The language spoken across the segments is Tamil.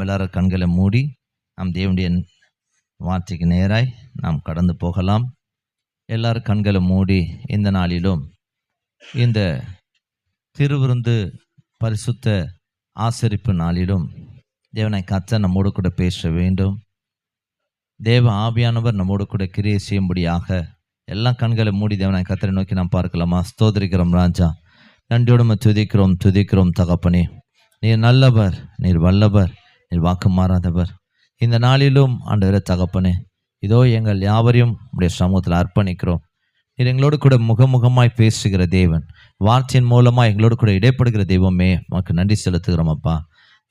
நாம் எல்லாரும் கண்களை மூடி நாம் தேவனுடைய வார்த்தைக்கு நேராய் நாம் கடந்து போகலாம். எல்லாரும் கண்களை மூடி இந்த நாளிலும் இந்த திருவிருந்து பரிசுத்த ஆசரிப்பு நாளிலும் தேவனை கர்த்தர் நம்மோடு கூட பேச வேண்டும். தேவ ஆவியானவர் நம்மோடு கூட கிரியை செய்யும்படியாக எல்லாம் கண்களை மூடி தேவனை கர்த்தரை நோக்கி நாம் பார்க்கலாமா? ஸ்தோத்திரிக்கிறோம் ராஜா, நன்றியோடு துதிக்கிறோம் தகப்பனே. நீர் நல்லவர், நீர் வல்லவர், நீர் வாக்கு மாறாதவர். இந்த நாளிலும் ஆண்டவரே தகப்பனே, இதோ எங்கள் யாவரையும் உடைய சமூகத்தில் அர்ப்பணிக்கிறோம். நீர் எங்களோடு கூட முகமுகமாய் பேசுகிற தேவன், வார்த்தையின் மூலமாக எங்களோடு கூட இடைப்படுகிற தெய்வமே, உனக்கு நன்றி செலுத்துகிறோம் அப்பா.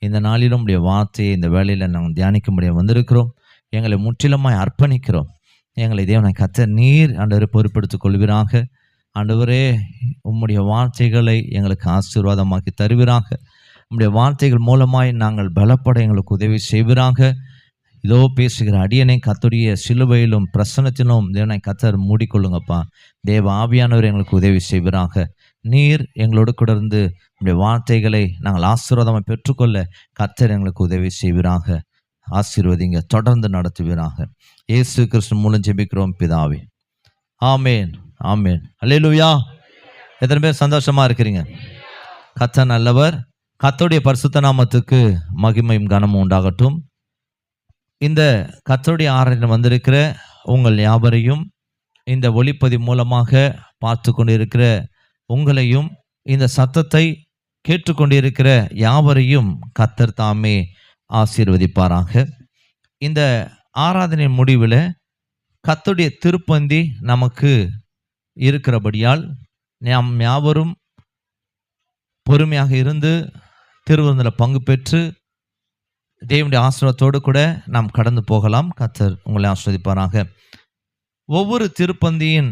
இந்த நாளிலும் உடைய வார்த்தையை இந்த வேளையில் நாங்கள் தியானிக்க முடிய வந்திருக்கிறோம். எங்களை முற்றிலுமாய் அர்ப்பணிக்கிறோம். எங்களை தேவனை கர்த்தர் நீர் ஆண்டவரை பொறுப்பெடுத்துக் கொள்வீராக. ஆண்டவரே, உம்முடைய வார்த்தைகளை எங்களுக்கு ஆசீர்வாதமாக்கி தருவீராக. உம்முடைய வார்த்தைகள் மூலமாய் நாங்கள் பலப்பட எங்களுக்கு உதவி செய்வீராக. இதோ பேசுகிற அடியனை கர்த்தருடைய சிலுவையிலும் பிரசன்னத்திலும் தேவனை கர்த்தர் மூடிக்கொள்ளுங்கப்பா. தேவ ஆவியானவர் எங்களுக்கு உதவி செய்வீராக. நீர் எங்களோடு கூட இருந்து உம்முடைய வார்த்தைகளை நாங்கள் ஆசீர்வாதமாக பெற்றுக்கொள்ள கர்த்தர் எங்களுக்கு உதவி செய்வீராக. ஆசீர்வதிங்க, தொடர்ந்து நடத்துவீராக. இயேசு கிறிஸ்து மூலம் ஜெபிக்கிறோம் பிதாவே, ஆமேன் ஆமேன். அல்லேலூயா. எத்தனை பேர் சந்தோஷமா இருக்கிறீங்க? கர்த்தர் நல்லவர். கர்த்தருடைய பரிசுத்த நாமத்துக்கு மகிமையும் கனமும் உண்டாகட்டும். இந்த கர்த்தருடைய ஆராதனை வந்திருக்கிற உங்கள் யாவரையும், இந்த ஒளிப்பதிவு மூலமாக பார்த்து கொண்டிருக்கிற உங்களையும், இந்த சத்தத்தை கேட்டுக்கொண்டிருக்கிற யாவரையும் கர்த்தர் தாமே ஆசீர்வதிப்பாராக. இந்த ஆராதனை முடிவில் கர்த்தருடைய திருப்பந்தி நமக்கு இருக்கிறபடியால் நாம் யாவரும் பொறுமையாக இருந்து திருவிருந்தில் பங்கு பெற்று தேவனுடைய ஆசீர்வாதத்தோடு கூட நாம் கடந்து போகலாம். கர்த்தர் உங்களை ஆசீர்வதிப்பாராக. ஒவ்வொரு திருப்பந்தியின்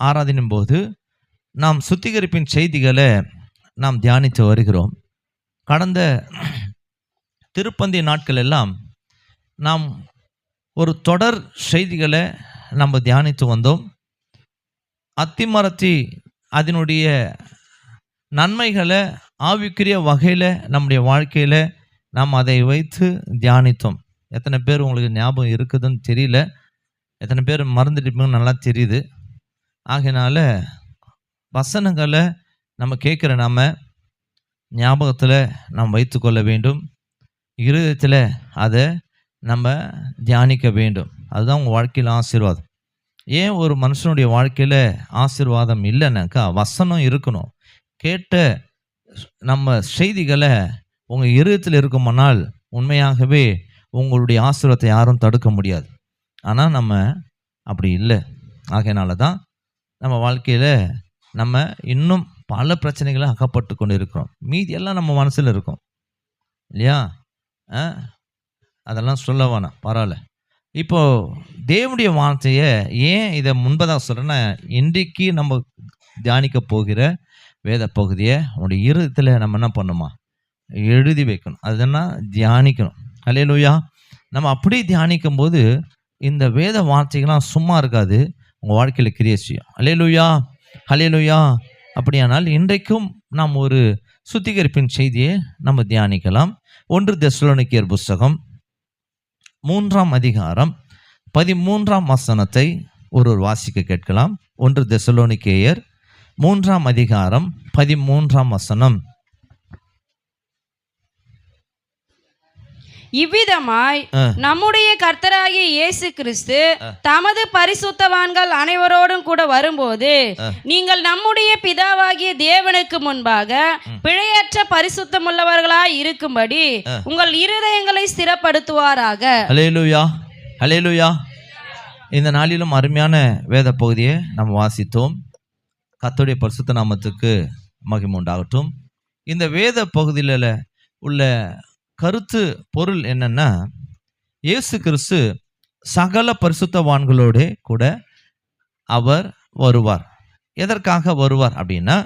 ஆராதனையின் போது நாம் சுத்திகரிப்பின் செய்திகளை நாம் தியானித்து வருகிறோம். கடந்த திருப்பந்தி நாட்கள் எல்லாம் நாம் ஒரு தொடர் செய்திகளை நம்ம தியானித்து வந்தோம். அத்திமரத்தி அதனுடைய நன்மைகளை ஆவிக்குரிய வகையில் நம்முடைய வாழ்க்கையில் நாம் அதை வைத்து தியானித்தோம். எத்தனை பேர் உங்களுக்கு ஞாபகம் இருக்குதுன்னு தெரியல, எத்தனை பேர் மறந்துட்டு நல்லா தெரியுது. ஆகையினால வசனங்களை நம்ம கேட்குற நாம் ஞாபகத்தில் நாம் வைத்து கொள்ள வேண்டும். இருதயத்தில் அதை நம்ம தியானிக்க வேண்டும். அதுதான் உங்கள் வாழ்க்கையில் ஆசீர்வாதம். ஏன் ஒரு மனுஷனுடைய வாழ்க்கையில் ஆசீர்வாதம் இல்லைன்னாக்கா, வசனம் இருக்கணும். கேட்ட நம்ம செய்திகளை உங்கள் இருதயத்தில் இருக்குமானால் உண்மையாகவே உங்களுடைய ஆசீர்வாதத்தை யாரும் தடுக்க முடியாது. ஆனால் நம்ம அப்படி இல்லை. ஆகையினால தான் நம்ம வாழ்க்கையில் நம்ம இன்னும் பல பிரச்சனைகளை அகப்பட்டு கொண்டு இருக்கிறோம். மீதி எல்லாம் நம்ம மனசில் இருக்கும் இல்லையா? அதெல்லாம் சொல்ல வேணாம், பரவாயில்ல. இப்போது தேவனுடைய வார்த்தையை ஏன் இதை முன்பதாக சொல்கிறேன்னா, இன்றைக்கு நம்ம தியானிக்க போகிற வேத பகுதியை உங்களுடைய இருதயத்தில் நம்ம என்ன பண்ணணுமா, எழுதி வைக்கணும். அதுன்னா தியானிக்கணும். அல்லேலூயா. நம்ம அப்படி தியானிக்கும் போது இந்த வேத வார்த்தைகள்லாம் சும்மா இருக்காது, உங்கள் வாழ்க்கையில் கிரியை செய்யும். அல்லேலூயா அல்லேலூயா. அப்படியானால் இன்றைக்கும் நாம் ஒரு சுத்திகரிப்பின் செய்தியை நம்ம தியானிக்கலாம். 1 தெசலோனிக்கேயர் புஸ்தகம் 3ஆம் அதிகாரம் 13ஆம் வசனத்தை ஒரு வாசிக்க கேட்கலாம். 1 தெசலோனிக்கேயர் 3ஆம் அதிகாரம் 13ஆம் வசனம். இவ்விதமாய் நம்முடைய கர்த்தராகிய இயேசு கிறிஸ்து தமது பரிசுத்தவான்கள் அனைவரோடும் கூட வரும்போது நீங்கள் நம்முடைய பிதாவாகிய தேவனுக்கு முன்பாக பிழையற்ற பரிசுத்தமுள்ளவர்களாய் இருக்கும்படி உங்கள் இருதயங்களை ஸ்திரப்படுத்துவாராக. அல்லேலூயா அல்லேலூயா. இந்த நாளிலும் அருமையான வேத பகுதியை நம்ம வாசித்தோம். கர்த்தருடைய பரிசுத்த நாமத்துக்கு மகிமை உண்டாகட்டும். இந்த வேத பகுதியில் உள்ள கருத்து பொருள் என்னன்னா, இயேசு கிறிஸ்து சகல பரிசுத்தவான்களோடு கூட அவர் வருவார். எதற்காக வருவார் அப்படின்னா,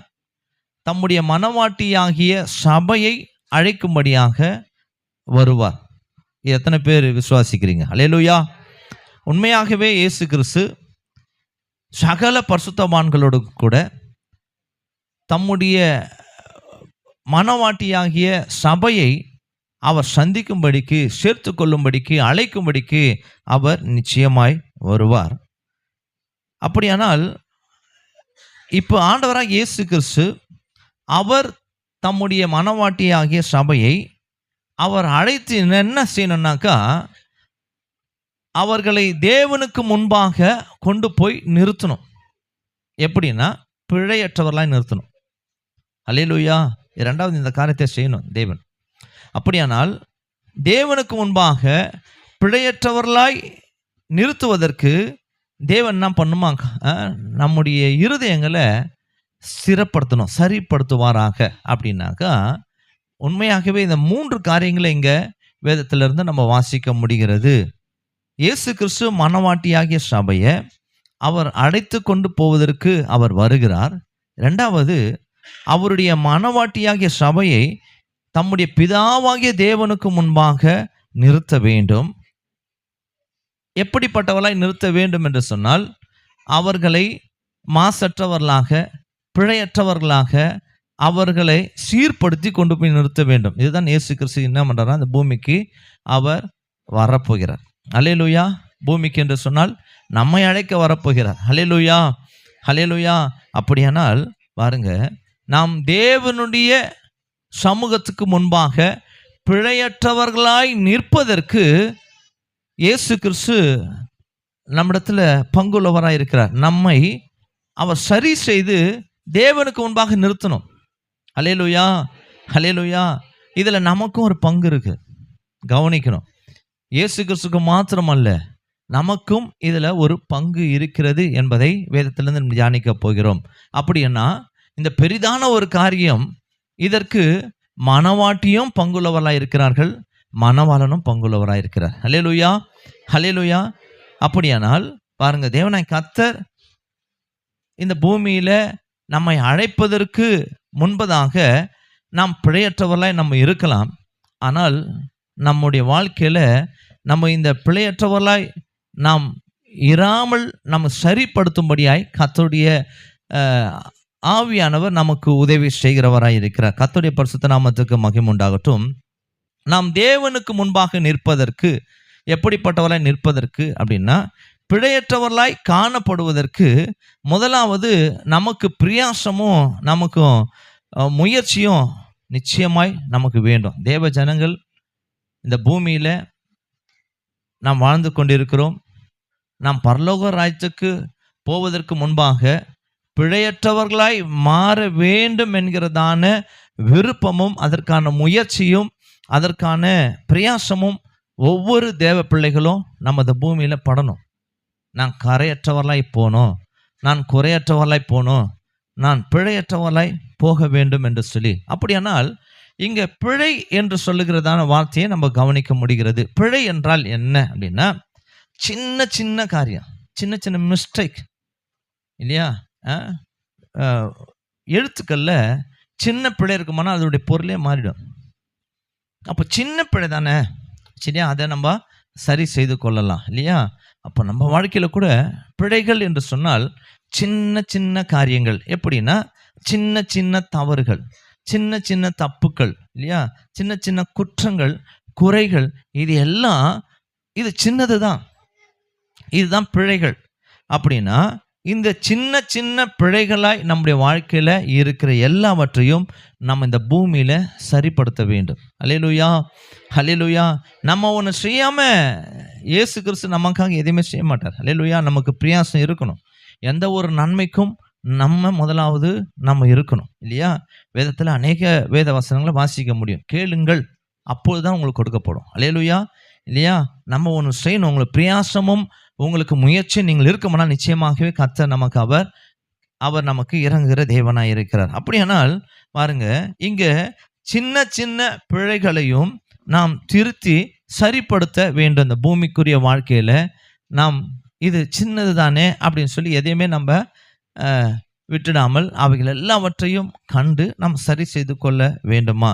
தம்முடைய மனவாட்டியாகிய சபையை அழைக்கும்படியாக வருவார். எத்தனை பேர் விசுவாசிக்கிறீங்க? அல்லேலூயா. உண்மையாகவே இயேசு கிறிஸ்து சகல பரிசுத்தவான்களோடு கூட தம்முடைய மனவாட்டியாகிய சபையை அவர் சந்திக்கும்படிக்கு, சேர்த்து கொள்ளும்படிக்கு, அழைக்கும்படிக்கு அவர் நிச்சயமாய் வருவார். அப்படியானால் இப்போ ஆண்டவராக இயேசு கிறிஸ்து அவர் தம்முடைய மனவாட்டியாகிய சபையை அவர் அழைத்து என்ன செய்யணும்னாக்கா, அவர்களை தேவனுக்கு முன்பாக கொண்டு போய் நிறுத்தணும். எப்படின்னா, பிழையற்றவர்களாய் நிறுத்தணும். அல்லேலூயா. இரண்டாவது இந்த காரியத்தை செய்யணும் தேவன். அப்படியானால் தேவனுக்கு முன்பாக பிழையற்றவர்களாய் நிறுத்துவதற்கு தேவன் என்ன பண்ணுமா, நம்முடைய இருதயங்களை ஸ்திரப்படுத்தணும், சரிப்படுத்துவாராக. அப்படின்னாக்கா உண்மையாகவே இந்த 3 காரியங்களை இங்கே வேதத்திலிருந்து நம்ம வாசிக்க முடிகிறது. இயேசு கிறிஸ்து மனவாட்டியாகிய சபையை அவர் அழைத்து கொண்டு போவதற்கு அவர் வருகிறார். 2வது, அவருடைய மனவாட்டியாகிய சபையை தம்முடைய பிதாவாகிய தேவனுக்கு முன்பாக நிறுத்த வேண்டும். எப்படிப்பட்டவர்களாய் நிறுத்த வேண்டும் என்று சொன்னால், அவர்களை மாசற்றவர்களாக, பிழையற்றவர்களாக அவர்களை சீர்படுத்தி கொண்டு போய் நிறுத்த வேண்டும். இதுதான் இயேசு கிறிஸ்து என்ன பண்றார், அந்த பூமிக்கு அவர் வரப்போகிறார். அல்லேலூயா. பூமிக்கு என்று சொன்னால் நம்மை அழைக்க வரப்போகிறார். அல்லேலூயா, அல்லேலூயா. அப்படியானால் பாருங்க, நாம் தேவனுடைய சமூகத்துக்கு முன்பாக பிழையற்றவர்களாய் நிற்பதற்கு இயேசு கிறிஸ்து நம்மிடத்தில் பங்குள்ளவராய் இருக்கிறார். நம்மை அவர் சரி செய்து தேவனுக்கு முன்பாக நிறுத்தணும். அல்லேலூயா, அல்லேலூயா. இதில் நமக்கும் ஒரு பங்கு இருக்கு, கவனிக்கணும். இயேசு கிறிஸ்துக்கு மாத்திரமல்ல, நமக்கும் இதில் ஒரு பங்கு இருக்கிறது என்பதை வேதத்திலிருந்து நம்ம தியானிக்க போகிறோம். அப்படின்னா இந்த பெரிதான ஒரு காரியம், இதற்கு மனவாட்டியும் பங்குள்ளவராய் இருக்கிறார்கள், மணவாளனும் பங்குள்ளவராய் இருக்கிறார். அல்லேலூயா, அல்லேலூயா. அப்படியானால் பாருங்க, தேவனாய் கர்த்தர் இந்த பூமியில நம்மை அழைப்பதற்கு முன்பதாக நாம் பிழையற்றவர்களாய் நம்ம இருக்கலாம். ஆனால் நம்முடைய வாழ்க்கையில நம்ம இந்த பிழையற்றவர்களாய் நாம் இராமல் நம்ம சரிப்படுத்தும்படியாய் கர்த்தருடைய ஆவியானவர் நமக்கு உதவி செய்கிறவராய் இருக்கிறார். கர்த்தருடைய பரிசுத்த நாமத்துக்கு மகிமை உண்டாகட்டும். நாம் தேவனுக்கு முன்பாக நிற்பதற்கு, எப்படிப்பட்டவர்களாய் நிற்பதற்கு அப்படின்னா, பிழையற்றவர்களாய் காணப்படுவதற்கு முதலாவது நமக்கு பிரியாசமும் நமக்கும் முயற்சியும் நிச்சயமாய் நமக்கு வேண்டும். தேவ ஜனங்கள் இந்த பூமியில நாம் வாழ்ந்து கொண்டிருக்கிறோம். நாம் பரலோக ராஜ்யத்துக்கு போவதற்கு முன்பாக பிழையற்றவர்களாய் மாற வேண்டும் என்கிறதான விருப்பமும், அதற்கான முயற்சியும், அதற்கான பிரயாசமும் ஒவ்வொரு தேவ பிள்ளைகளும் நமது பூமியில படணும். நான் கரையற்றவர்களாய் போனோம், நான் குறையற்றவர்களாய் போனோம், நான் பிழையற்றவர்களாய் போக வேண்டும் என்று சொல்லி. அப்படியானால் இங்கே பிழை என்று சொல்லுகிறதான வார்த்தையை நம்ம கவனிக்க முடிகிறது. பிழை என்றால் என்ன அப்படின்னா, சின்ன சின்ன காரியம், சின்ன சின்ன மிஸ்டேக் இல்லையா. எழுத்துக்கள்ல சின்ன பிழை இருக்குமானா அதோடைய பொருளே மாறிடும். அப்போ சின்ன பிழை தானே, சரியா, அதை நம்ம சரி செய்து கொள்ளலாம் இல்லையா. அப்போ நம்ம வாழ்க்கையில் கூட பிழைகள் என்று சொன்னால் சின்ன சின்ன காரியங்கள். எப்படின்னா, சின்ன சின்ன தவறுகள், சின்ன சின்ன தப்புக்கள் இல்லையா, சின்ன சின்ன குற்றங்கள், குறைகள், இது எல்லாம் இது சின்னது தான், இதுதான் பிழைகள். அப்படின்னா இந்த சின்ன சின்ன பிழைகளாய் நம்முடைய வாழ்க்கையில் இருக்கிற எல்லாவற்றையும் நம்ம இந்த பூமியில் சரிப்படுத்த வேண்டும். அல்லேலூயா, அல்லேலூயா. நம்ம ஒன்று செய்யாமல் இயேசு கிறிஸ்து நமக்காக எதுவுமே செய்ய மாட்டார். அல்லேலூயா. நமக்கு பிரயாசம் இருக்கணும். எந்த ஒரு நன்மைக்கும் நம்ம முதலாவது நம்ம இருக்கணும் இல்லையா. வேதத்தில் அநேக வேத வசனங்களை வாசிக்க முடியும். கேளுங்கள், அப்பொழுது தான் உங்களுக்கு கொடுக்கப்படும். அல்லேலூயா, இல்லையா. நம்ம ஒன்று செய்யணும். உங்களுக்கு பிரயாசமும் உங்களுக்கு முயற்சி நீங்கள் இருக்குமானால் நிச்சயமாகவே கர்த்தர் நமக்கு அவர் நமக்கு இறங்குகிற தேவனாய் இருக்கிறார். அப்படியானால் பாருங்க, இங்க சின்ன சின்ன பிழைகளையும் நாம் திருத்தி சரிப்படுத்த வேண்டும். இந்த பூமிக்குரிய வாழ்க்கையில நாம் இது சின்னது தானே அப்படின்னு சொல்லி எதையுமே நம்ம விட்டுடாமல் அவைகள் எல்லாவற்றையும் கண்டு நாம் சரி செய்து கொள்ள வேண்டுமா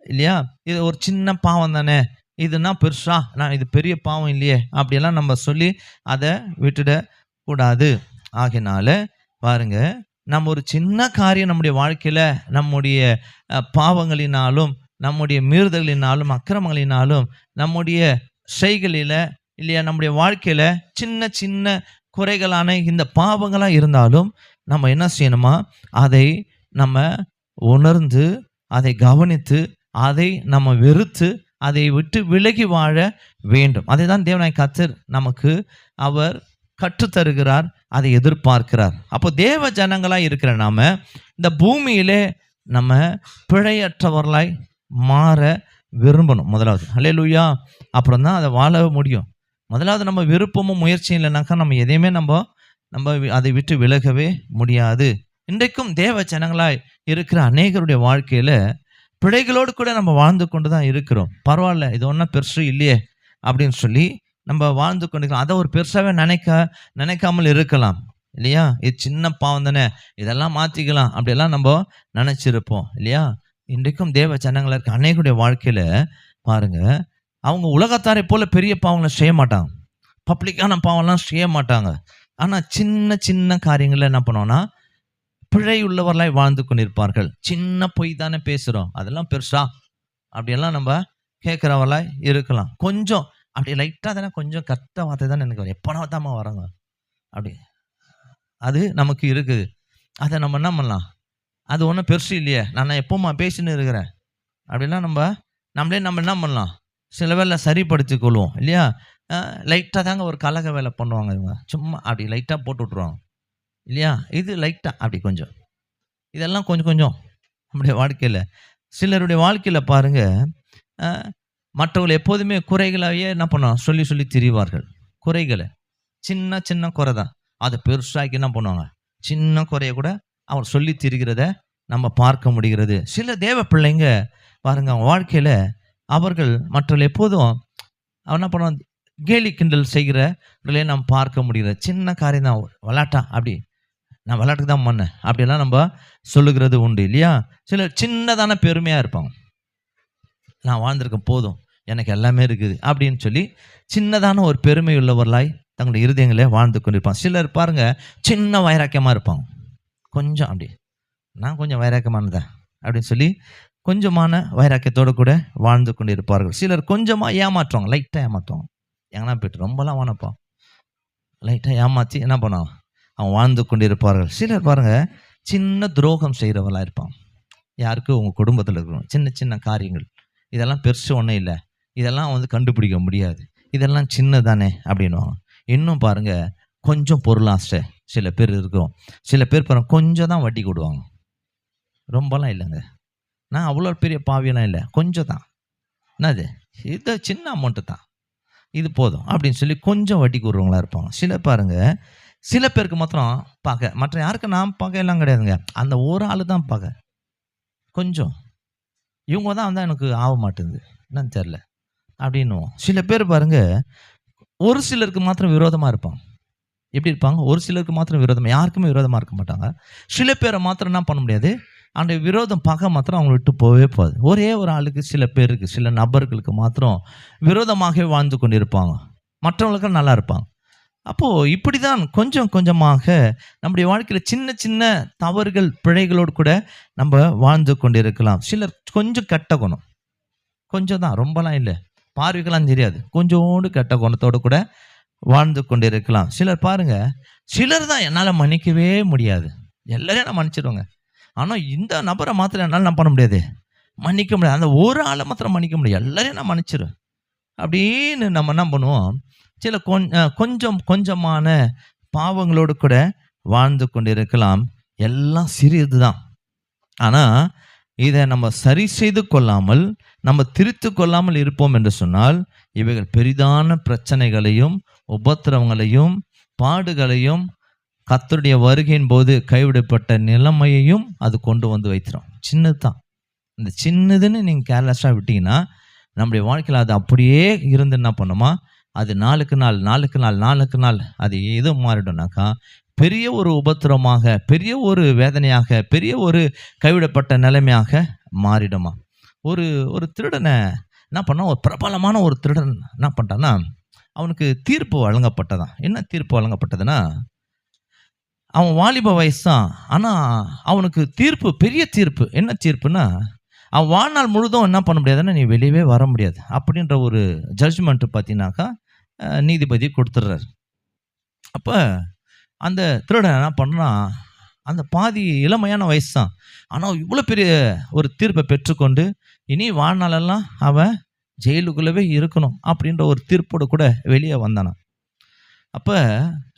இல்லையா. இது ஒரு சின்ன பாவம் தானே, இதுனா பெருசா, நான் இது பெரிய பாவம் இல்லையே அப்படியெல்லாம் நம்ம சொல்லி அதை விட்டுடக்கூடாது. ஆகினால பாருங்க, நம்ம ஒரு சின்ன காரியம் நம்முடைய வாழ்க்கையில் நம்முடைய பாவங்களினாலும் நம்முடைய மீறுதலினாலும் அக்கிரமங்களினாலும் நம்முடைய செய்களில் இல்லையா, நம்முடைய வாழ்க்கையில் சின்ன சின்ன குறைகளான இந்த பாவங்களாக இருந்தாலும் நம்ம என்ன செய்யணுமா, அதை நம்ம உணர்ந்து அதை கவனித்து அதை நம்ம வெறுத்து அதை விட்டு விலகி வாழ வேண்டும். அதை தான் தேவனாய் கர்த்தர் நமக்கு அவர் கற்றுத்தருகிறார், அதை எதிர்பார்க்கிறார். அப்போ தேவ ஜனங்களாய் இருக்கிற நாம இந்த பூமியிலே நம்ம பிழையற்றவர்களாய் மாற விரும்பணும். முதலாவது அல்லேலூயா. அப்புறம் தான் அதை வாழ முடியும். முதலாவது நம்ம விருப்பமும் முயற்சியும் இல்லைனாக்கா நம்ம எதையுமே நம்ம அதை விட்டு விலகவே முடியாது. இன்றைக்கும் தேவ ஜனங்களாய் இருக்கிற அநேகருடைய வாழ்க்கையில் பிழைகளோடு கூட நம்ம வாழ்ந்து கொண்டு தான் இருக்கிறோம். பரவாயில்ல, இது ஒன்றும் பெருசு இல்லையே அப்படின்னு சொல்லி நம்ம வாழ்ந்து கொண்டிருக்கலாம். அதை ஒரு பெருசாகவே நினைக்காமல் இருக்கலாம் இல்லையா. இது சின்ன பாவம் தானே, இதெல்லாம் மாற்றிக்கலாம் அப்படியெல்லாம் நம்ம நினச்சிருப்போம் இல்லையா. இன்றைக்கும் தேவ ஜனங்களாக இருக்க அநேகருடைய வாழ்க்கையில் பாருங்கள், அவங்க உலகத்தாரை போல பெரிய பாவங்களை செய்ய மாட்டாங்க, பப்ளிக்கான பாவம்லாம் செய்ய மாட்டாங்க. ஆனால் சின்ன சின்ன காரியங்களில் என்ன பண்ணுவோன்னா பிழை உள்ளவர்களாய் வாழ்ந்து கொண்டிருப்பார்கள். சின்ன பொய் தானே பேசுகிறோம், அதெல்லாம் பெருசா அப்படியெல்லாம் நம்ம கேட்குறவர்களாய் இருக்கலாம். கொஞ்சம் அப்படி லைட்டாக தானே, கொஞ்சம் கரெக்டாக வார்த்தை தானே எனக்கு வரும், எப்போனா தாம்மா வரோங்க அப்படி அது நமக்கு இருக்குது. அதை நம்ம என்ன பண்ணலாம், அது ஒன்றும் பெருசு இல்லையே, நான் எப்போம்மா பேசின்னு இருக்கிறேன் அப்படிலாம் நம்மளே என்ன பண்ணலாம், சில வேலை சரிப்படுத்தி கொள்வோம் இல்லையா. லைட்டாக தாங்க ஒரு கலக வேலை பண்ணுவாங்க இவங்க, சும்மா அப்படி லைட்டாக போட்டு விட்ருவாங்க இல்லையா. இது லைட்டாக அப்படி கொஞ்சம், இதெல்லாம் கொஞ்சம் கொஞ்சம் நம்முடைய வாழ்க்கையில். சிலருடைய வாழ்க்கையில் பாருங்கள், மற்றவர்கள் எப்போதுமே குறைகளாகவே என்ன பண்ணுவாங்க, சொல்லி சொல்லி திரிவார்கள். குறைகளை சின்ன சின்ன குறை தான், அதை பெருசாக்கி என்ன பண்ணுவாங்க, சின்ன குறையை கூட அவர் சொல்லி திரிகிறத நம்ம பார்க்க முடிகிறது. சில தேவ பிள்ளைங்க பாருங்க, அவங்க வாழ்க்கையில் அவர்கள் மற்றவர்கள் எப்போதும் அவன் என்ன பண்ணுவான், கேலி கிண்டல் செய்கிறவர்களே நம்ம பார்க்க முடிகிறது. சின்ன காரியம் தான், விளாட்டா அப்படி, நான் விளையாட்டுக்கு தான் பண்ணேன் அப்படியெல்லாம் நம்ம சொல்லுகிறது உண்டு இல்லையா. சிலர் சின்னதான பெருமையாக இருப்பாங்க, நான் வாழ்ந்திருக்கேன் போதும் எனக்கு எல்லாமே இருக்குது அப்படின்னு சொல்லி சின்னதான ஒரு பெருமை உள்ளவர்களாய் தங்களுடைய இருதயங்களே வாழ்ந்து கொண்டிருப்பாங்க. சிலர் பாருங்க சின்ன வைராக்கியமாக இருப்பாங்க, கொஞ்சம் அப்படி, நான் கொஞ்சம் வைராக்கியமானதேன் அப்படின்னு சொல்லி கொஞ்சமான வைராக்கியத்தோடு கூட வாழ்ந்து கொண்டு இருப்பார்கள். சிலர் கொஞ்சமாக ஏமாற்றுவாங்க, லைட்டாக ஏமாற்றுவாங்க, எங்கன்னா போய்ட்டு ரொம்பலாம் வானப்பா, லைட்டாக ஏமாற்றி என்ன பண்ணுவாங்க, அவங்க வாழ்ந்து கொண்டு இருப்பார்கள். சிலர் பாருங்கள் சின்ன துரோகம் செய்கிறவர்களாக இருப்பாங்க. யாருக்கு, உங்கள் குடும்பத்தில் இருக்கிறோம், சின்ன சின்ன காரியங்கள், இதெல்லாம் பெருசு ஒன்றும் இல்லை, இதெல்லாம் கண்டுபிடிக்க முடியாது, இதெல்லாம் சின்னதானே அப்படின்வாங்க. இன்னும் பாருங்கள் கொஞ்சம் பொருளாசை சில பேர் இருக்கிறோம். சில பேர் பாருங்கள் கொஞ்சம் தான் வட்டி கொடுவாங்க, ரொம்பலாம் இல்லைங்க, நான் அவ்வளோ பெரிய பாவியெல்லாம் இல்லை, கொஞ்சம் தான், என்னது இது சின்ன அமௌண்ட்டு தான், இது போதும் அப்படின்னு சொல்லி கொஞ்சம் வட்டி கூடுறவங்களா இருப்பாங்க. சில பாருங்கள், சில பேருக்கு மாத்திரம் பகை, மற்ற யாருக்கு நான் பகையெல்லாம் கிடையாதுங்க, அந்த ஒரு ஆள் தான் பகை, கொஞ்சம் இவங்க தான் எனக்கு ஆக மாட்டேங்குது என்னன்னு தெரில அப்படின்னுவோம். சில பேர் பாருங்க ஒரு சிலருக்கு மாத்திரம் விரோதமாக இருப்பாங்க. எப்படி இருப்பாங்க, ஒரு சிலருக்கு மாத்திரம் விரோதமாக, யாருக்குமே விரோதமாக இருக்க மாட்டாங்க. சில பேரை மாத்திரம் என்ன பண்ண முடியாது, அந்த விரோதம் பகை மாத்திரம் அவங்க விட்டு போகவே போகாது. ஒரே ஒரு ஆளுக்கு, சில பேருக்கு, சில நபர்களுக்கு மாத்திரம் விரோதமாகவே வாழ்ந்து கொண்டு இருப்பாங்க, மற்றவங்களுக்கு நல்லா இருப்பாங்க. அப்போது இப்படி தான் கொஞ்சம் கொஞ்சமாக நம்முடைய வாழ்க்கையில் சின்ன சின்ன தவறுகள் பிழைகளோடு கூட நம்ம வாழ்ந்து கொண்டு இருக்கலாம். சிலர் கொஞ்சம் கெட்ட குணம், கொஞ்சம் தான், ரொம்பலாம் இல்லை, பார்வைக்கெல்லாம் தெரியாது, கொஞ்சோண்டு கெட்ட குணத்தோடு கூட வாழ்ந்து கொண்டு இருக்கலாம். சிலர் பாருங்க, சிலர் தான் என்னால் மன்னிக்கவே முடியாது, எல்லாரையும் நான் மன்னிச்சிடுவேங்க, ஆனால் இந்த நபரை மாத்திரம் என்னால் நான் பண்ண முடியாது, மன்னிக்க முடியாது, அந்த ஒரு ஆளை மாத்திரம் மன்னிக்க முடியாது, எல்லாரையும் நான் மன்னிச்சிடுவேன் அப்படின்னு நம்ம என்ன பண்ணுவோம், சில கொஞ்சம் கொஞ்சமான பாவங்களோடு கூட வாழ்ந்து கொண்டு இருக்கலாம். எல்லாம் சிறியது தான், ஆனால் இதை நம்ம சரி செய்து கொள்ளாமல், நம்ம திரித்து கொள்ளாமல் இருப்போம் என்று சொன்னால் இவைகள் பெரிதான பிரச்சனைகளையும் உபத்திரவங்களையும் பாடுகளையும் கர்த்தருடைய வருகையின் போது கைவிடப்பட்ட நிலைமையையும் அது கொண்டு வந்து வைத்திரும். சின்னது தான், இந்த சின்னதுன்னு நீங்கள் கேர்லெஸ்ஸாக விட்டீங்கன்னா நம்முடைய வாழ்க்கையில் அது அப்படியே இருந்து என்ன பண்ணுமா, அது நாளுக்கு நாள் அது எது மாறிடும்னாக்கா பெரிய ஒரு உபத்திரமாக, பெரிய ஒரு வேதனையாக, பெரிய ஒரு கைவிடப்பட்ட நிலைமையாக மாறிடுமா. ஒரு திருடனை என்ன பண்ணால், ஒரு பிரபலமான ஒரு திருடன் என்ன பண்ணிட்டான்னா, அவனுக்கு தீர்ப்பு வழங்கப்பட்டதான். என்ன தீர்ப்பு வழங்கப்பட்டதுன்னா, அவன் வாலிப வயசு தான், ஆனால் அவனுக்கு தீர்ப்பு, பெரிய தீர்ப்பு. என்ன தீர்ப்புனா, அவன் வாழ்நாள் முழுதும் என்ன பண்ண முடியாதுன்னா நீ வெளியவே வர முடியாது அப்படின்ற ஒரு ஜட்ஜ்மெண்ட் பார்த்தீங்கன்னாக்கா நீதிபதி கொடுத்துட்றாரு. அப்போ அந்த திருடன் என்ன பண்ணுறான், அந்த பாதி இளமையான வயசு தான், ஆனால் இவ்வளோ பெரிய ஒரு தீர்ப்பை பெற்றுக்கொண்டு இனி வாழ்நாளெல்லாம் அவன் ஜெயிலுக்குள்ளவே இருக்கணும் அப்படின்ற ஒரு தீர்ப்போடு கூட வெளியே வந்தானான். அப்போ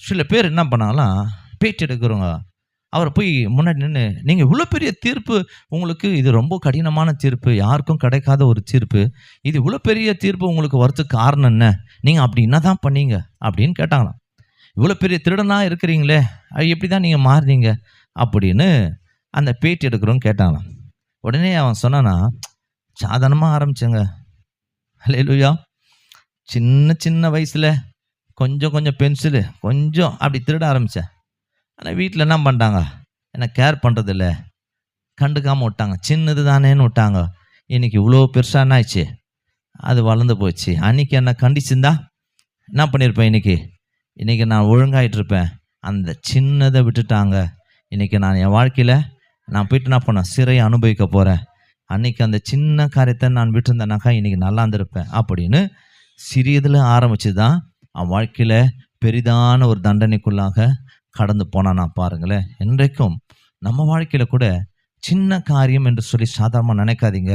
சில பேர் என்ன பண்ணாங்களாம், பேச்சு எடுக்கிறவங்க அவரை போய் முன்னாடி நின்று, நீங்கள் இவ்வளோ பெரிய தீர்ப்பு, உங்களுக்கு இது ரொம்ப கடினமான தீர்ப்பு, யாருக்கும் கிடைக்காத ஒரு தீர்ப்பு, இது இவ்வளோ பெரிய தீர்ப்பு உங்களுக்கு வரதுக்கு காரணம் என்ன, நீங்கள் அப்படி என்ன தான் பண்ணீங்க அப்படின்னு கேட்டாங்களாம். இவ்வளோ பெரிய திருடனாக இருக்கிறீங்களே, அது எப்படி தான் நீங்கள் மாறுறீங்க அப்படின்னு அந்த பேட்டி எடுக்கிறவங்க கேட்டாங்களாம். உடனே அவன் சொன்னானா, சாதாரணமாக ஆரம்பிச்சேங்க, அல்லேலூயா, சின்ன சின்ன வயசில் கொஞ்சம் கொஞ்சம் பென்சிலு கொஞ்சம் அப்படி திருட ஆரம்பித்தேன். ஆனால் வீட்டில் என்ன பண்ணிட்டாங்க, என்னை கேர் பண்ணுறதில்ல, கண்டுக்காமல் விட்டாங்க, சின்னது தானேன்னு விட்டாங்க. இன்றைக்கி இவ்வளோ பெருசாக என்ன ஆயிடுச்சு, அது வளர்ந்து போச்சு. அன்றைக்கி என்னை கண்டிச்சிருந்தா என்ன பண்ணியிருப்பேன், இன்றைக்கி நான் ஒழுங்காயிட்டிருப்பேன். அந்த சின்னதை விட்டுட்டாங்க. இன்றைக்கி நான் என் வாழ்க்கையில் நான் போயிட்டு என்ன பண்ணேன், சிறையை அனுபவிக்க போகிறேன். அன்றைக்கி அந்த சின்ன காரியத்தை நான் விட்டுருந்தேனாக்கா இன்றைக்கி நல்லா இருந்திருப்பேன் அப்படின்னு சிறியதில் ஆரம்பித்து தான் அவன் வாழ்க்கையில் பெரிதான ஒரு தண்டனைக்குள்ளாக கடந்து போனானா. பாருங்களேன், இன்றைக்கும் நம்ம வாழ்க்கையில் கூட சின்ன காரியம் என்று சொல்லி சாதாரணமாக நினைக்காதீங்க,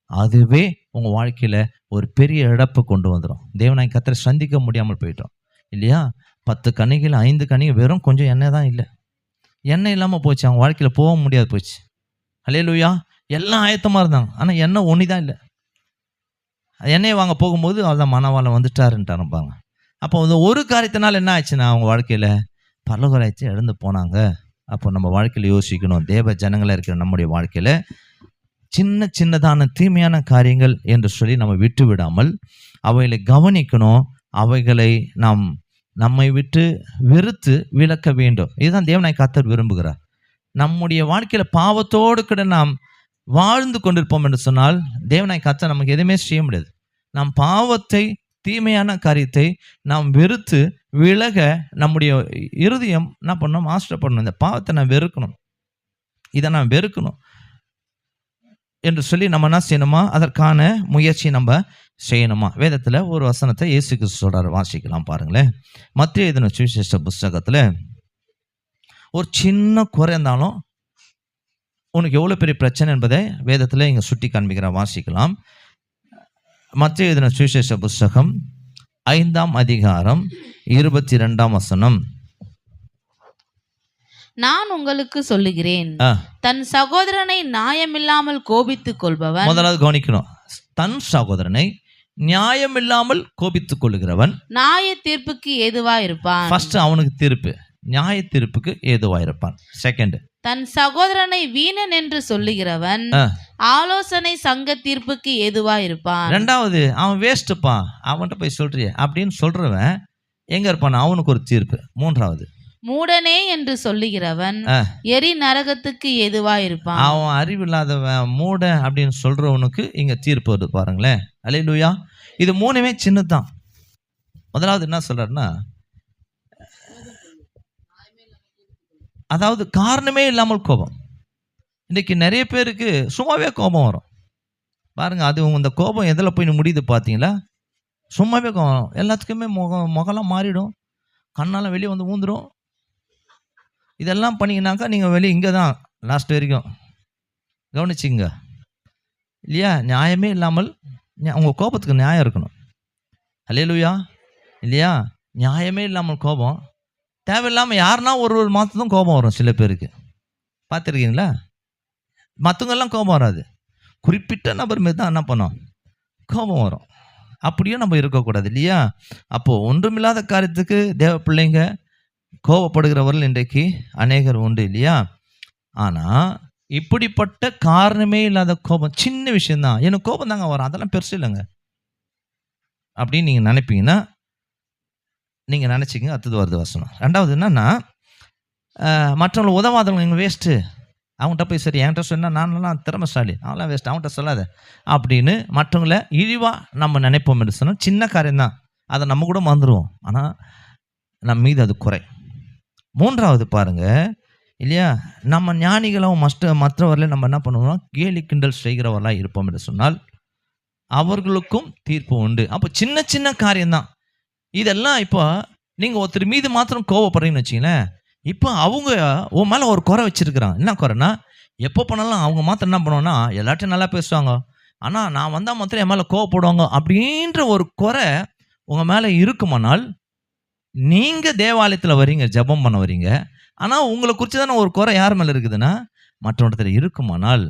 அதுவே உங்கள் வாழ்க்கையில் ஒரு பெரிய இழப்பு கொண்டு வந்துடும். தேவனாய் கர்த்தரை சந்திக்க முடியாமல் போயிட்டோம் இல்லையா. 10 கனிகள் 5 கனிகள் வெறும் கொஞ்சம் எண்ணெய் தான் இல்லை, எண்ணெய் இல்லாமல் போச்சு, அவங்க வாழ்க்கையில் போக முடியாது போச்சு. அல்லேலூயா, எல்லாம் ஆயத்தமாக இருந்தாங்க, ஆனால் எண்ணெய் ஒன்று தான் இல்லை. எண்ணெயை வாங்க போகும்போது அவர்தான் மணவாளன் வந்துட்டாருன்ட்டாருப்பாங்க. அப்போ அந்த ஒரு காரியத்தினால என்ன ஆச்சுன்னா அவங்க வாழ்க்கையில் பரலோகராய்ச்சி இழந்து போனாங்க. அப்போ நம்ம வாழ்க்கையில் யோசிக்கணும், தேவ ஜனங்களாக இருக்கிற நம்முடைய வாழ்க்கையில் சின்ன சின்னதான தீமையான காரியங்கள் என்று சொல்லி நம்ம விட்டு விடாமல் அவைகளை கவனிக்கணும், அவைகளை நாம் நம்மை விட்டு வெறுத்து விலக்க வேண்டும். இதுதான் தேவனாய் கர்த்தர் விரும்புகிறார். நம்முடைய வாழ்க்கையில் பாவத்தோடு கூட நாம் வாழ்ந்து கொண்டிருப்போம் என்று சொன்னால் தேவனாய் கர்த்தர் நமக்கு எதுவுமே செய்ய முடியாது. நாம் பாவத்தை, தீமையான காரியத்தை நாம் வெறுத்து விலக நம்முடைய இருதயம் என்ன பண்ணணும், ஆசைப்படணும். இந்த பாவத்தை நான் வெறுக்கணும், இதை நான் வெறுக்கணும் என்று சொல்லி நம்ம என்ன செய்யணுமா, அதற்கான முயற்சி நம்ம செய்யணுமா. வேதத்தில் ஒரு வசனத்தை இயேசு கிறிஸ்து சொல்றாரு, வாசிக்கலாம் பாருங்களேன். மத்தேயு எழுதின சுவிசேஷ புஸ்தகத்தில் ஒரு சின்ன குறை இருந்தாலும் உனக்கு எவ்வளோ பெரிய பிரச்சனை என்பதை வேதத்தில் இங்கே சுட்டி காண்பிக்கிற, வாசிக்கலாம். மத்தேயு எழுதின சுவிசேஷ புஸ்தகம் 5ஆம் அதிகாரம் 22ஆம் வசனம். நான் உங்களுக்கு சொல்லுகிறேன், தன் சகோதரனை நியாயமில்லாமல் கோபித்துக் கொள்பவன், முதலாவது கவனிக்கணும், தன் சகோதரனை நியாயமில்லாமல் கோபித்துக் கொள்ளுகிறவன் நியாய தீர்ப்புக்கு ஏதுவா இருப்பான். ஃபர்ஸ்ட் அவனுக்கு தீர்ப்பு, நியாய தீர்ப்புக்கு ஏதுவா இருப்பான். செகண்ட், தன் சகோதரனை வீணன் என்று சொல்லுகிறவன் ஆலோசனை சங்க தீர்ப்புக்கு ஏதுவா இருப்பான். ரெண்டாவது, அவன் வேஸ்ட்டுப்பா, அவன்கிட்ட போய் சொல்றிய அப்படின்னு சொல்றவன் எங்க இருப்பான், அவனுக்கு ஒரு தீர்ப்பு. மூன்றாவது, மூடனே என்று சொல்லுகிறவன் எரி நரகத்துக்கு ஏதுவா இருப்பான். அவன் அறிவில்லாதவன், மூட அப்படின்னு சொல்றவனுக்கு இங்க தீர்ப்பு வருது பாருங்களேன். அல்லேலூயா. இது மூணுமே சின்னதான். முதலாவது என்ன சொல்றாருன்னா, அதாவது காரணமே இல்லாமல் கோபம். இன்னைக்கு நிறைய பேருக்கு சும்மாவே கோபம் வரும் பாருங்க. அது இந்த கோபம் எதில் போய் முடியுது பார்த்தீங்களா, சும்மாவே கோபம். எல்லாத்துக்குமே முகலாம் மாறிடும், கண்ணாலாம் வெளியே வந்து ஊந்துடும். இதெல்லாம் பண்ணிங்கனாக்கா நீங்கள் வெளியே இங்கே தான் லாஸ்ட் வரைக்கும் கவனிச்சிங்க இல்லையா. நியாயமே இல்லாமல் உங்கள் கோபத்துக்கு நியாயம் இருக்கணும். அல்லேலூயா இல்லையா. நியாயமே இல்லாமல் கோபம், தேவையில்லாமல் யாருன்னா ஒரு மாதத்தும் கோபம் வரும் சில பேருக்கு, பார்த்துருக்கீங்களா. மற்றவங்கெல்லாம் கோபம் வராது, குறிப்பிட்ட நபர் மீது தான் என்ன பண்ணோம், கோபம் வரும். அப்படியும் நம்ம இருக்கக்கூடாது இல்லையா. அப்போது ஒன்றுமில்லாத காரியத்துக்கு தேவ பிள்ளைங்க கோபப்படுகிறவர்கள் இன்றைக்கு அநேகர் உண்டு இல்லையா. ஆனால் இப்படிப்பட்ட காரணமே இல்லாத கோபம், சின்ன விஷயந்தான், எனக்கு கோபம் தாங்க வரும், அதெல்லாம் பெருசு இல்லைங்க அப்படின்னு நீங்கள் நினைப்பீங்கன்னா நீங்கள் நினச்சிங்க. அடுத்தது வருது வசனம். ரெண்டாவது என்னன்னா, மற்றவங்களுக்கு உதவாதவங்க எங்கள் வேஸ்ட்டு, அவங்ககிட்ட போய் சரி என்கிட்ட சொன்னால் நான்லாம் திறமைசாலி, அவங்களாம் வேஸ்ட், அவங்ககிட்ட சொல்லாத அப்படின்னு மற்றவங்கள இழிவாக நம்ம நினைப்போம் என்று சொன்னால் சின்ன காரியம்தான், அதை நம்ம கூட மறந்துடுவோம். ஆனால் நம்ம மீது அது குறை. மூன்றாவது பாருங்க, இல்லையா? நம்ம ஞானிகளும் மற்றவர்களை நம்ம என்ன பண்ணுவோம், கேலி கிண்டல் செய்கிறவர்களாக இருப்போம் என்று சொன்னால் அவர்களுக்கும் தீர்ப்பு உண்டு. அப்போ சின்ன சின்ன காரியம்தான் இதெல்லாம். இப்போ நீங்கள் ஒருத்தர் மீது மாத்திரம் கோவப்படுறீங்கன்னு வச்சிங்களேன், இப்போ அவங்க உன் மேலே ஒரு குறை வச்சிருக்கிறாங்க. என்ன குறைனா, எப்போ பண்ணாலும் அவங்க மாத்திரம் என்ன பண்ணுவோன்னா எல்லாத்தையும் நல்லா பேசுவாங்க, ஆனால் நான் வந்தால் மாத்திரம் என் மேலே கோவப்படுவாங்க அப்படின்ற ஒரு குறை உங்கள் மேலே இருக்குமானால், நீங்கள் தேவாலயத்தில் வரீங்க, ஜெபம் பண்ண வரீங்க, ஆனால் உங்களை குறித்து தானே ஒரு குறை யார் மேலே இருக்குதுன்னா மற்றொருத்தர் இருக்குமானால்,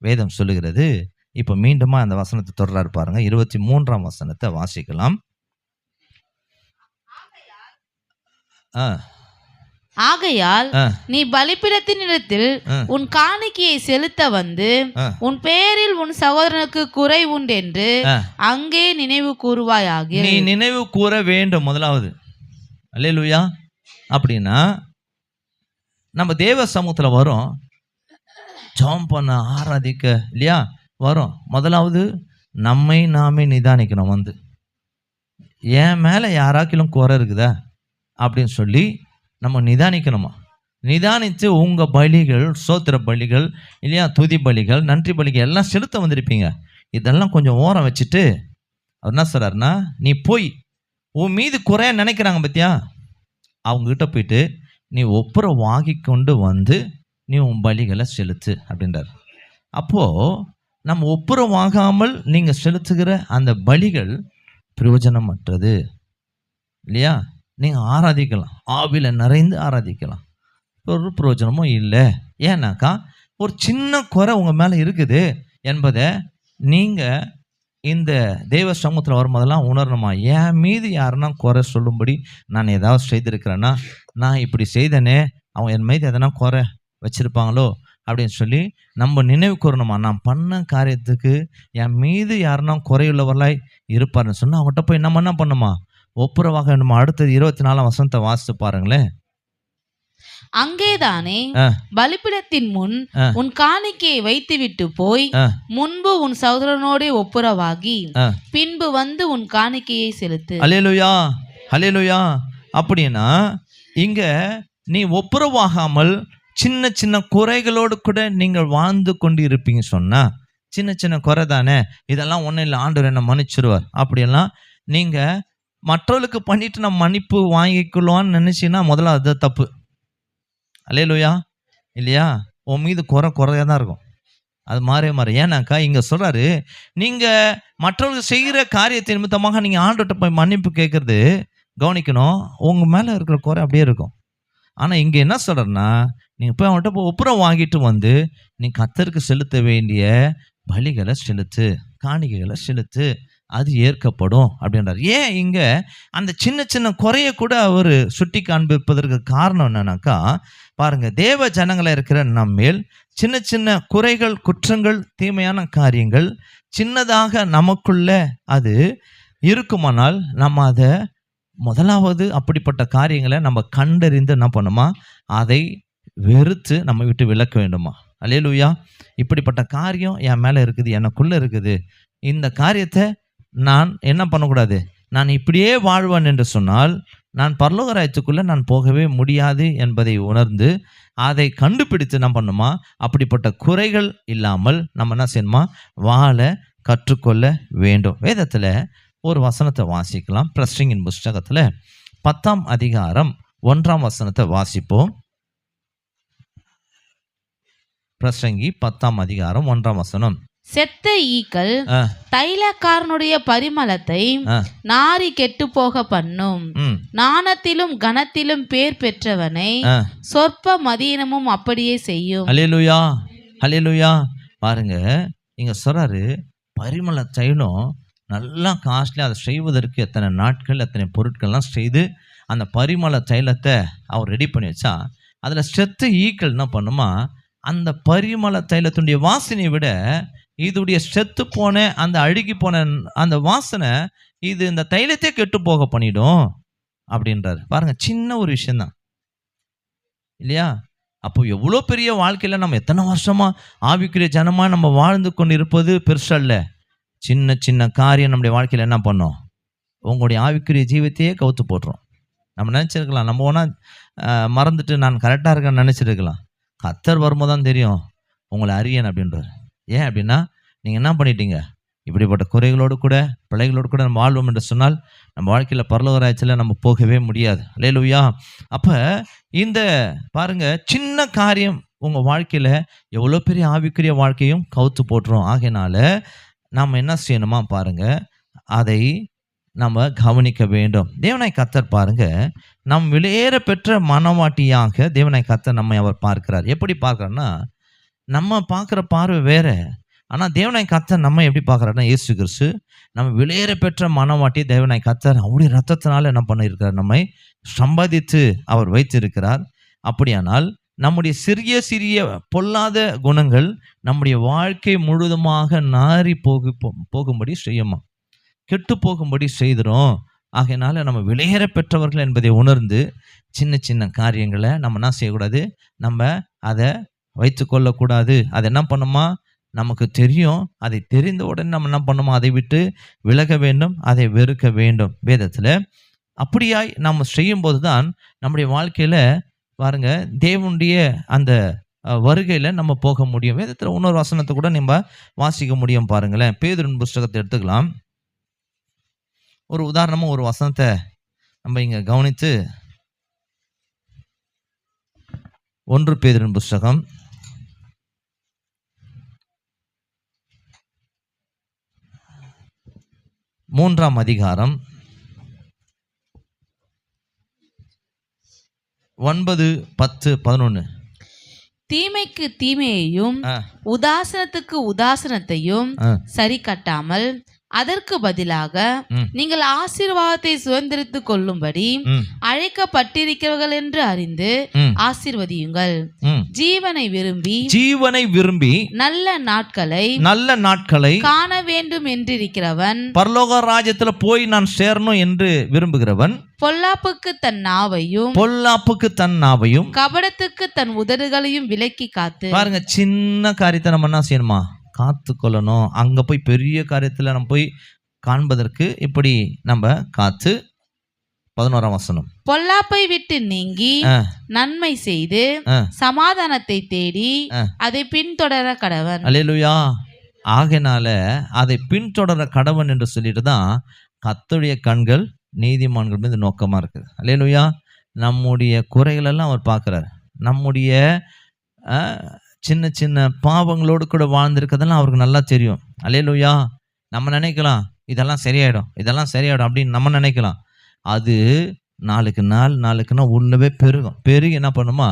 வேதம் சொல்லுகிறது. இப்போ மீண்டுமா அந்த வசனத்தை தொடர்றாரு பாருங்க. 23ஆம் வசனத்தை வாசிக்கலாம். ஆகையால் நீ பலிபீடத்தினிடத்தில் உன் காணிக்கையை செலுத்த வந்து உன் பேரில் உன் சகோதரனுக்கு குறை உண்டென்று அங்கே நினைவு கூறுவாயாக. நீ நினைவு கூற வேண்டும் முதலாவது. அல்லேலூயா. அப்படின்னா நம்ம தேவ சமூகத்தில் வரோம், ஜெபம் பண்ண, ஆராதிக்க, இல்லையா வரோம். முதலாவது நம்மை நாமே நிதானிக்கணும். வந்து என் மேலே யாராக்கிலும் குறை இருக்குதா அப்படின்னு சொல்லி நம்ம நிதானிக்கணுமா. நிதானித்து உங்கள் பலிகள், சோத்திர பலிகள், இல்லையா துதி பலிகள், நன்றி பலிகள் எல்லாம் செலுத்த வந்திருப்பீங்க. இதெல்லாம் கொஞ்சம் ஓரம் வச்சுட்டு அவர் என்ன சொல்கிறாருன்னா, நீ போய் உன் மீது குறைய நினைக்கிறாங்க பத்தியா, அவங்ககிட்ட போயிட்டு நீ ஒப்புரை வாங்கி கொண்டு வந்து நீ உன் பலிகளை செலுத்து அப்படின்றார். அப்போது நம்ம ஒப்புரை வாங்காமல் நீங்கள் செலுத்துகிற அந்த பலிகள் பிரயோஜனமற்றது, இல்லையா? நீங்கள் ஆராதிக்கலாம், ஆவியில் நிறைந்து ஆராதிக்கலாம், ஒரு பிரயோஜனமும் இல்லை. ஏன்னாக்கா ஒரு சின்ன குறை உங்கள் மேலே இருக்குது என்பதை நீங்கள் இந்த தெய்வ சமூகத்தில் வரும்போதெல்லாம் உணரணுமா. என் மீது யாருன்னா குறை சொல்லும்படி நான் ஏதாவது செய்திருக்கிறேன்னா, நான் இப்படி செய்தனே, அவங்க என் மீது எதனா குறை வச்சுருப்பாங்களோ அப்படின்னு சொல்லி நம்ம நினைவு கூறணுமா. நான் பண்ண காரியத்துக்கு என் மீது யாருன்னா குறையுள்ளவர்களாய் இருப்பாருன்னு சொன்னால் அவங்ககிட்ட போய் நம்ம என்ன பண்ணுமா, ஒப்புரவாக வேண்டுமா. அடுத்தது 24ஆம் வசனத்தை வாசித்து பாருங்களேன். அங்கேதானே பலிபீடத்தின் முன் உன் காணிக்கையை வைத்துவிட்டு போய் முன்பு உன் சகோதரனோட ஒப்புரவாகி பின்பு வந்து உன் காணிக்கையை செலுத்து. அல்லேலூயா, அல்லேலூயா. அப்படின்னா இங்க நீ ஒப்புரவாகாமல் சின்ன சின்ன குறைகளோடு கூட நீங்கள் வாழ்ந்து கொண்டு இருப்பீங்க சொன்னா, சின்ன சின்ன குறை தானே, இதெல்லாம் ஒன்றும் இல்லை, ஆண்டவர் என்ன மன்னிச்சிருவார் அப்படியெல்லாம் நீங்கள் மற்றவர்களுக்கு பண்ணிட்டு நம்ம மன்னிப்பு வாங்கிக்கொள்வான்னு நினச்சின்னா முதல்ல அது தப்பு. அல்லேலூயா, இல்லையா? உன் மீது குறையாக தான் இருக்கும், அது மாறி. ஏன்னாக்கா இங்கே சொல்கிறாரு, நீங்கள் மற்றவர்கள் செய்கிற காரியத்தின் நிமித்தமாக நீங்கள் ஆண்டவர்கிட்ட போய் மன்னிப்பு கேட்குறது கவனிக்கணும், உங்கள் மேலே இருக்கிற குறை அப்படியே இருக்கும். ஆனால் இங்கே என்ன சொல்கிறேன்னா, நீங்கள் போய் அவன்கிட்ட போய் ஒப்புரம் வாங்கிட்டு வந்து நீ கர்த்தருக்கு செலுத்த வேண்டிய பலிகளை செலுத்து, காணிக்கைகளை செலுத்து, அது ஏற்கப்படும் அப்படின்றார். ஏன் இங்கே அந்த சின்ன சின்ன குறைய கூட அவர் சுட்டி காண்பிப்பதற்கு காரணம் என்னன்னாக்கா, பாருங்க, தேவ ஜனங்களை இருக்கிற நம்மேல் சின்ன சின்ன குறைகள், குற்றங்கள், தீமையான காரியங்கள் சின்னதாக நமக்குள்ள அது இருக்குமானால் நம்ம அதை முதலாவது அப்படிப்பட்ட காரியங்களை நம்ம கண்டறிந்து என்ன பண்ணுமா, அதை வெறுத்து நம்ம விட்டு விலக்க வேண்டுமா. அல்லேலூயா. இப்படிப்பட்ட காரியம் என் மேலே இருக்குது, எனக்குள்ளே இருக்குது, இந்த காரியத்தை நான் என்ன பண்ணக்கூடாது, நான் இப்படியே வாழ்வேன் என்று சொன்னால் நான் பரலோக ராஜ்யத்துக்குள்ளே நான் போகவே முடியாது என்பதை உணர்ந்து அதை கண்டுபிடித்து என்ன பண்ணுமா, அப்படிப்பட்ட குறைகள் இல்லாமல் நம்ம என்ன செய்யணுமா, வாழ கற்றுக்கொள்ள வேண்டும். வேதத்தில் ஒரு வசனத்தை வாசிக்கலாம். பிரசங்கின் புஸ்தகத்தில் 10ஆம் அதிகாரம் 1ஆம் வசனத்தை வாசிப்போம். பிரசங்கி 10ஆம் அதிகாரம் 1ஆம் வசனம். செத்த ஈக்கள் தைலக்காரனுடைய பரிமளத்தை நாரி கெட்டு போக பண்ணும், நாணத்திலும் கனத்திலும் பேர் பெற்றவனை சொற்ப மதியினமும் அப்படியே செய்யும். அல்லேலூயா, அல்லேலூயா. பாருங்க, இங்க சொல்றாரு, பரிமள தைலம் நல்லா காஸ்ட்லி, அதை செய்வதற்கு எத்தனை நாட்கள், எத்தனை பொருட்கள்லாம் செய்து அந்த பரிமள தைலத்தை அவர் ரெடி பண்ணி வச்சா, அதில் செத்த ஈக்கள் என்ன பண்ணுமா, அந்த பரிமள தைலத்துடைய வாசனையை விட இதுடைய செத்து போன அந்த அழுகி போன அந்த வாசனை இது இந்த தைலத்தை கெட்டு போக பண்ணிடும் அப்படின்றாரு. பாருங்க, சின்ன ஒரு விஷயம்தான் இல்லையா? அப்போ எவ்வளோ பெரிய வாழ்க்கையில் நம்ம எத்தனை வருஷமா ஆவிக்குரிய ஜனமாக நம்ம வாழ்ந்து கொண்டு இருப்பது பெருசல்ல. சின்ன சின்ன காரியம் நம்முடைய வாழ்க்கையில் என்ன பண்ணோம், உங்களுடைய ஆவிக்குரிய ஜீவத்தையே கவுத்து போட்டுரும். நம்ம நினச்சிருக்கலாம், நம்ம ஒன்றா மறந்துட்டு நான் கரெக்டாக இருக்கேன்னு நினச்சிருக்கலாம். கர்த்தர் வரும்போது தான் தெரியும் உங்களை அறியேன் அப்படின்றார். ஏன் அப்படின்னா, நீங்கள் என்ன பண்ணிட்டீங்க, இப்படிப்பட்ட குறைகளோடு கூட பிழைகளோடு கூட நம்ம வாழ்வோம் என்று சொன்னால் நம்ம வாழ்க்கையில் பரலோக ராஜ்யத்தில் நம்ம போகவே முடியாது. அல்லேலூயா. அப்போ இந்த பாருங்க, சின்ன காரியம் உங்கள் வாழ்க்கையில் எவ்வளோ பெரிய ஆவிக்குரிய வாழ்க்கையும் கவுத்து போட்டுரும். ஆகையினால நாம் என்ன செய்யணுமா பாருங்க, அதை நம்ம கவனிக்க வேண்டும். தேவனாய் கர்த்தர் பாருங்க, நம் விலையேற பெற்ற மனவாட்டியாக தேவனாய் கர்த்தர் நம்மை அவர் பார்க்கிறார். எப்படி பார்க்கறாருன்னா, நம்ம பார்க்குற பார்வை வேற. ஆனால் தேவனாய் கர்த்தர் நம்ம எப்படி பார்க்குறாருன்னா, இயேசு கிறிஸ்து நம்ம விலையேற பெற்ற மனவாட்டி தேவனாய் கர்த்தர் அவருடைய ரத்தத்தினால என்ன பண்ணியிருக்கிறார், நம்மை சம்பாதித்து அவர் வைத்திருக்கிறார். அப்படியானால் நம்முடைய சிறிய சிறிய பொல்லாத குணங்கள் நம்முடைய வாழ்க்கை முழுதுமாக நாறி போகும்படி செய்யுமா, கெட்டு போகும்படி செய்கிறோம். ஆகையினால நம்ம விலையேற பெற்றவர்கள் என்பதை உணர்ந்து சின்ன சின்ன காரியங்களை நம்ம என்ன செய்யக்கூடாது, நம்ம அதை வைத்து கொள்ளக்கூடாது. அதை என்ன பண்ணுமா, நமக்கு தெரியும், அதை தெரிந்த உடனே நம்ம என்ன பண்ணுமோ அதை விட்டு விலக வேண்டும், அதை வெறுக்க வேண்டும். வேதத்தில் அப்படியாய் நம்ம செய்யும்போது தான் நம்முடைய வாழ்க்கையில் பாருங்க தேவனுடைய அந்த வருகையில் நம்ம போக முடியும். வேதத்தில் இன்னொரு வசனத்தை கூட நம்ம வாசிக்க முடியும். பாருங்களேன், பேதுருவின் புஸ்தகத்தை எடுத்துக்கலாம். ஒரு உதாரணமாக ஒரு வசனத்தை நம்ம இங்கே கவனித்து, 1 பேதுருவின் புஸ்தகம் 3ஆம் அதிகாரம் 9, 10, 11. தீமைக்கு தீமையையும் உதாசனத்துக்கு உதாசனத்தையும் சரி கட்டாமல் அதற்கு பதிலாக நீங்கள் ஆசீர்வாதத்தை சுதந்திரித்துக் கொள்ளும்படி அழைக்கப்பட்டிருக்கிறவர்கள் என்று அறிந்து ஆசீர்வதியுங்கள். ஜீவனை விரும்பி நல்ல நாட்களை காண வேண்டும் என்றிருக்கிறவன், பரலோக ராஜ்யத்துல போய் நான் சேரணும் என்று விரும்புகிறவன், பொல்லாப்புக்கு தன் நாவையும் கபடத்துக்கு தன் உதடுகளையும் விலக்கி காத்து. பாருங்க, சின்ன காரியத்தை நம்ம என்ன செய்யணுமா, காத்து கொள்ளணும். அங்க போய் பெரிய காரியத்துல நம்ம போய் காண்பதற்கு இப்படி நம்ம காத்து. 11ஆம் வசனம், பொல்லாப்பை விட்டு நீங்கி நன்மை செய்து சமாதானத்தை தேடி அதை பின்தொடர கடவன். அல்லேலூயா. ஆகையினால அதை பின்தொடர கடவன் என்று சொல்லிட்டு தான் கர்த்தருடைய கண்கள் நீதிமான்கள் மீது நோக்கமா இருக்குது. அல்லேலூயா. நம்முடைய குறைகளெல்லாம் அவர் பார்க்கிறார். நம்முடைய சின்ன சின்ன பாவங்களோடு கூட வாழ்ந்திருக்கிறதெல்லாம் அவருக்கு நல்லா தெரியும். அல்லேலூயா. நம்ம நினைக்கலாம் இதெல்லாம் சரியாயிடும் அப்படின்னு நம்ம நினைக்கலாம். அது நாளுக்கு நாள் உன்னவே பெருகி என்ன பண்ணுமா,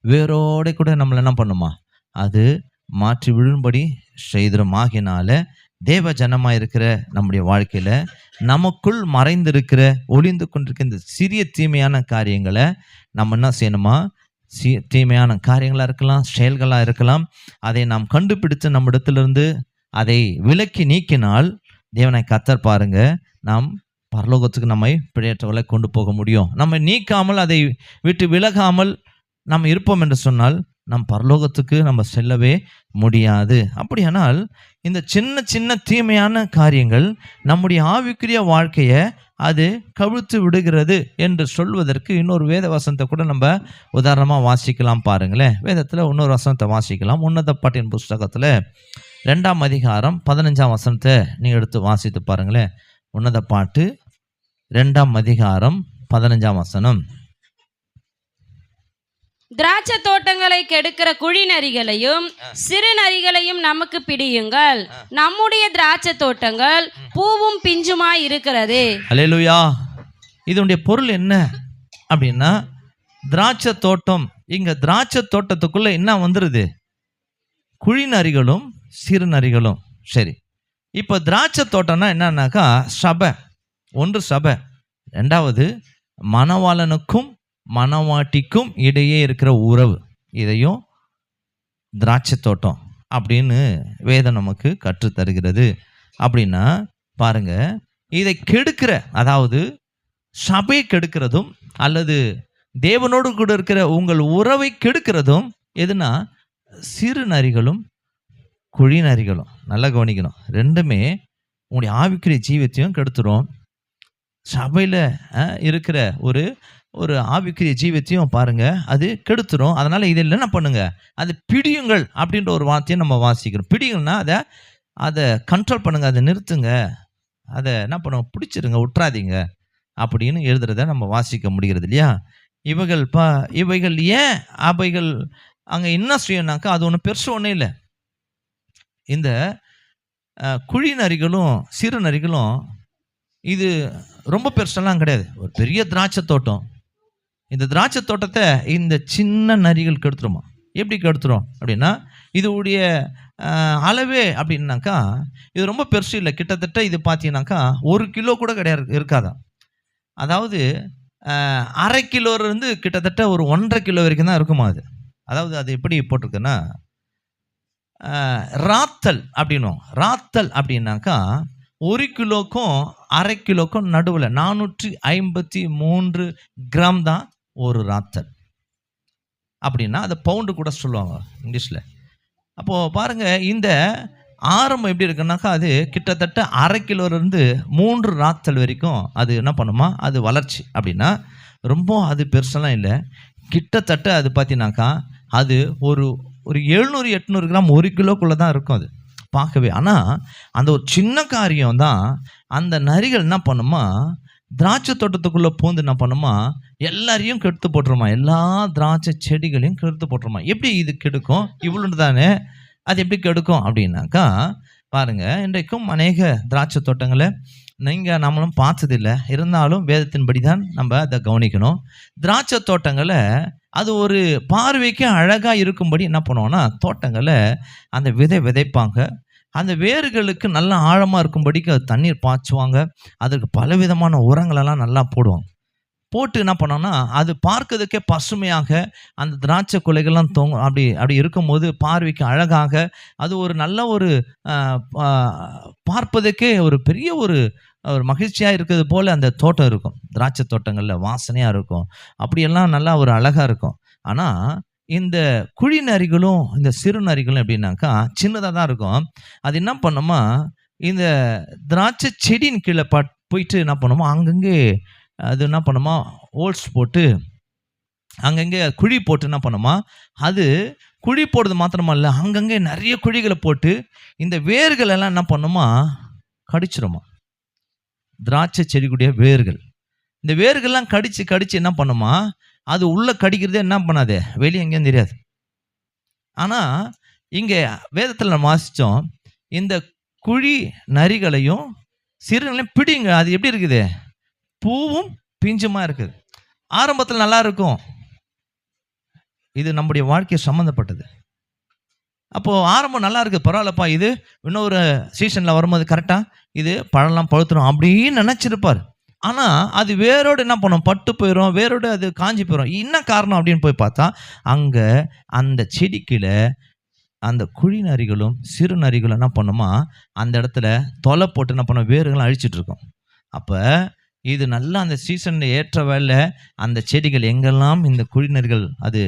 வேரோட கூட நம்மளை என்ன பண்ணுமா, அது மாற்றி விழும்படி செய்திடும். ஆகினால தேவ ஜனமாக இருக்கிற நம்முடைய வாழ்க்கையில் நமக்குள் மறைந்திருக்கிற ஒளிந்து கொண்டிருக்கிற இந்த சிறிய தீமையான காரியங்களை நம்ம என்ன செய்யணுமா, தீமையான காரியங்களாக இருக்கலாம், செயல்களாக இருக்கலாம், அதை நாம் கண்டுபிடித்து நம்ம இடத்திலிருந்து அதை விலக்கி நீக்கினால் தேவனாய் கர்த்தர் பாருங்க, நாம் பரலோகத்துக்கு நம்மை பிழையற்றவர்களை கொண்டு போக முடியும். நம்ம நீக்காமல் அதை விட்டு விலகாமல் நாம் இருப்போம் என்று சொன்னால் நம் பரலோகத்துக்கு நம்ம செல்லவே முடியாது. அப்படியானால் இந்த சின்ன சின்ன தீமையான காரியங்கள் நம்முடைய ஆவிக்குரிய வாழ்க்கையை அது கவிழ்த்து விடுகிறது என்று சொல்வதற்கு இன்னொரு வேத வசனத்தை கூட நம்ம உதாரணமாக வாசிக்கலாம். பாருங்களேன், வேதத்தில் இன்னொரு வசனத்தை வாசிக்கலாம். உன்னத பாட்டின் புஸ்தகத்தில் 2ஆம் அதிகாரம் 15ஆம் வசனத்தை நீங்கள் எடுத்து வாசித்து பாருங்களேன். உன்னத பாட்டு 2ஆம் அதிகாரம் 15ஆம் வசனம். திராட்சை தோட்டங்களை கெடுக்கிற குழி நரிகளையும் சிறு நரிகளையும் நமக்கு பிடியுங்கள், நம்முடைய திராட்சை தோட்டங்கள் பூவும் பிஞ்சுமாய் இருக்கிறது. அல்லேலூயா. இதனுடைய பொருள் என்ன அப்படின்னா, திராட்சை தோட்டம், இங்க திராட்சை தோட்டத்துக்குள்ள என்ன வந்துருது, குழி நரிகளும் சிறு நரிகளும். சரி, இப்போ திராட்சை தோட்டம்னா என்னன்னாக்கா சபை. ஒன்று சபை, ரெண்டாவது மணவாளனுக்கும் மணவாட்டிக்கும் இடையே இருக்கிற உறவு. இதையும் திராட்சை தோட்டம் அப்படின்னு வேதம் நமக்கு கற்றுத்தருகிறது. அப்படின்னா பாருங்க, இதை கெடுக்கிற, அதாவது சபையை கெடுக்கிறதும் அல்லது தேவனோடு கூட இருக்கிற உங்கள் உறவை கெடுக்கிறதும் எதுனா சிறு நரிகளும் குழி நரிகளும். நல்லா கவனிக்கணும், ரெண்டுமே உங்களுடைய ஆவிக்குரிய ஜீவியத்தையும் கெடுத்துரும். சபையில் இருக்கிற ஒரு ஆவிக்குரிய ஜீவத்தையும் பாருங்க அது கெடுத்துரும். அதனால இதில் என்ன பண்ணுங்க, அது பிடியுங்கள் அப்படின்ற ஒரு வார்த்தையை நம்ம வாசிக்கிறோம். பிடியுங்கள்னா அதை கண்ட்ரோல் பண்ணுங்க, அதை நிறுத்துங்க, அதை என்ன பண்ணுங்க, பிடிச்சிருங்க, விட்டுறாதீங்க அப்படின்னு எழுதுறத நம்ம வாசிக்க முடிகிறது இல்லையா. இவைகள் ஏன் அவைகள் அங்கே என்ன செய்யணும்னாக்கா, அது ஒன்றும் பெருசு ஒன்றும் இல்லை. இந்த குழி நரிகளும் சிறு நரிகளும் இது ரொம்ப பெருசெல்லாம் கிடையாது. ஒரு பெரிய திராட்சை தோட்டம், இந்த திராட்சை தோட்டத்தை இந்த சின்ன நரிகள் கெடுத்துருமா. எப்படி கெடுத்துரும் அப்படின்னா, இதோடைய அளவே அப்படின்னாக்கா இது ரொம்ப பெருசு இல்லை. கிட்டத்தட்ட இது பார்த்தீங்கன்னாக்கா 1 கிலோ கூட கிடையாது, இருக்காதான். அதாவது 1/2 கிலோலேருந்து கிட்டத்தட்ட ஒரு 1.5 கிலோ வரைக்கும் தான் இருக்குமா அது. அதாவது அது எப்படி போட்டிருக்குன்னா, ராத்தல் அப்படின்னும். ராத்தல் அப்படின்னாக்கா 1 கிலோக்கும் 1/2 கிலோக்கும் நடுவில் 453 கிராம் தான் ஒரு ராத்தல். அப்படின்னா அதை பவுண்டு கூட சொல்லுவாங்க இங்கிலீஷில். அப்போது பாருங்கள், இந்த ஆரம்பம் எப்படி இருக்குன்னாக்கா அது கிட்டத்தட்ட 1/2 கிலோலேருந்து 3 ராத்தல் வரைக்கும் அது என்ன பண்ணுமா, அது வளர்ச்சி. அப்படின்னா ரொம்ப அது பெருசெல்லாம் இல்லை. கிட்டத்தட்ட அது பார்த்தீங்கன்னாக்கா அது ஒரு 700-800 கிராம் 1 கிலோக்குள்ளே தான் இருக்கும் அது பார்க்கவே. ஆனால் அந்த ஒரு சின்ன காரியம் தான் அந்த நரிகள் என்ன பண்ணுமா, திராட்சை தோட்டத்துக்குள்ளே பூந்து என்ன பண்ணுமா, எல்லாரையும் கெடுத்து போட்டுருமா, எல்லா திராட்சை செடிகளையும் கெடுத்து போட்டுருமா. எப்படி இது கெடுக்கும், இவ்வளோன்னு தானே, அது எப்படி கெடுக்கும் அப்படின்னாக்கா பாருங்கள், இன்றைக்கும் அநேக திராட்சை தோட்டங்களை நம்மளும் பார்த்ததில்லை. இருந்தாலும் வேதத்தின்படி தான் நம்ம அதை கவனிக்கணும். திராட்சை தோட்டங்களை அது ஒரு பார்வைக்கு அழகாக இருக்கும்படி என்ன பண்ணுவோன்னா, தோட்டங்களை அந்த விதைப்பாங்க. அந்த வேர்களுக்கு நல்லா ஆழமாக இருக்கும்படிக்கு அது தண்ணீர் பாய்ச்சுவாங்க. அதுக்கு பலவிதமான உரங்களெல்லாம் நல்லா போடுவாங்க. போட்டு என்ன பண்ணோன்னா, அது பார்க்கறதுக்கே பசுமையாக அந்த திராட்சை குலைகள்லாம் அப்படி இருக்கும்போது பார்வைக்கு அழகாக அது ஒரு நல்ல ஒரு பார்ப்பதற்கே ஒரு பெரிய ஒரு மகிழ்ச்சியாக இருக்கிறது போல் அந்த தோட்டம் இருக்கும். திராட்சை தோட்டங்களில் வாசனையாக இருக்கும், அப்படியெல்லாம் நல்லா ஒரு அழகாக இருக்கும். ஆனால் இந்த குழி நரிகளும் இந்த சிறு நரிகளும் எப்படின்னாக்கா சின்னதாக தான் இருக்கும். அது என்ன பண்ணுமா, இந்த திராட்சை செடியின் கீழே போயிட்டு என்ன பண்ணுமோ, அங்கங்கே அது என்ன பண்ணுமா, ஹோல்ஸ் போட்டு அங்கங்கே குழி போட்டு என்ன பண்ணுமா, அது குழி போடுறது மாத்திரமல்ல, அங்கங்கே நிறைய குழிகளை போட்டு இந்த வேர்கள் எல்லாம் என்ன பண்ணுமா, கடிச்சிருமா. திராட்சை செடிக்குடைய வேர்கள், இந்த வேர்கள்லாம் கடிச்சு என்ன பண்ணுமா, அது உள்ளே கடிக்கிறதே என்ன பண்ணாது, வெளியே எங்கேயும் தெரியாது. ஆனால் இங்கே வேதத்தில் நம்ம வாசித்தோம், இந்த குழி நரிகளையும் சிறுகளையும் பிடிங்க. அது எப்படி இருக்குது, பூவும் பிஞ்சுமா இருக்குது. ஆரம்பத்தில் நல்லா இருக்கும். இது நம்முடைய வாழ்க்கையை சம்மந்தப்பட்டது. அப்போது ஆரம்பம் நல்லா இருக்குது, பரவாயில்லப்பா, இது இன்னொரு சீசனில் வரும்போது கரெக்டாக இது பழம்லாம் பழுத்துரும் அப்படின்னு நினச்சிருப்பார். ஆனால் அது வேரோடு என்ன பண்ணும், பட்டு போயிடும், வேரோடு அது காஞ்சி போயிடும். என்ன காரணம் அப்படின்னு போய் பார்த்தா, அங்கே அந்த செடிக்கில் அந்த குழி நரிகளும் சிறு நரிகளும் என்ன பண்ணுமா, அந்த இடத்துல தொலை போட்டு என்ன பண்ண, வேர்கள்லாம் அழிச்சிட்டு இருக்கும். அப்போ இது நல்லா அந்த சீசனில் ஏற்ற வேலை அந்த செடிகள் எங்கெல்லாம் இந்த குழிநர்கள் அது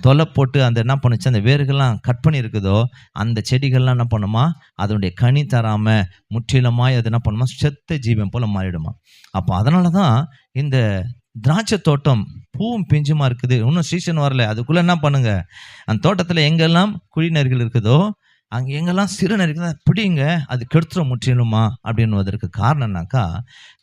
தொலை போட்டு அந்த என்ன பண்ணுச்சு, அந்த வேர்கள்லாம் கட் பண்ணி இருக்குதோ அந்த செடிகள்லாம் என்ன பண்ணுமா, அதனுடைய கனி தராமல் முற்றிலுமாய் அது என்ன பண்ணுமா, செத்த ஜீவன் போல் மாறிடுமா. அப்போ அதனால தான் இந்த திராட்சை தோட்டம் பூவும் பிஞ்சுமா இருக்குது, இன்னும் சீசன் வரல, அதுக்குள்ளே என்ன பண்ணுங்க, அந்த தோட்டத்தில் எங்கெல்லாம் குழிநர்கள் இருக்குதோ அங்கே எங்கெல்லாம் சிறு நரிகள் பிடிங்க, அது கெடுத்துட முற்றிலுமா அப்படின்னுவதற்கு காரணம்னாக்கா,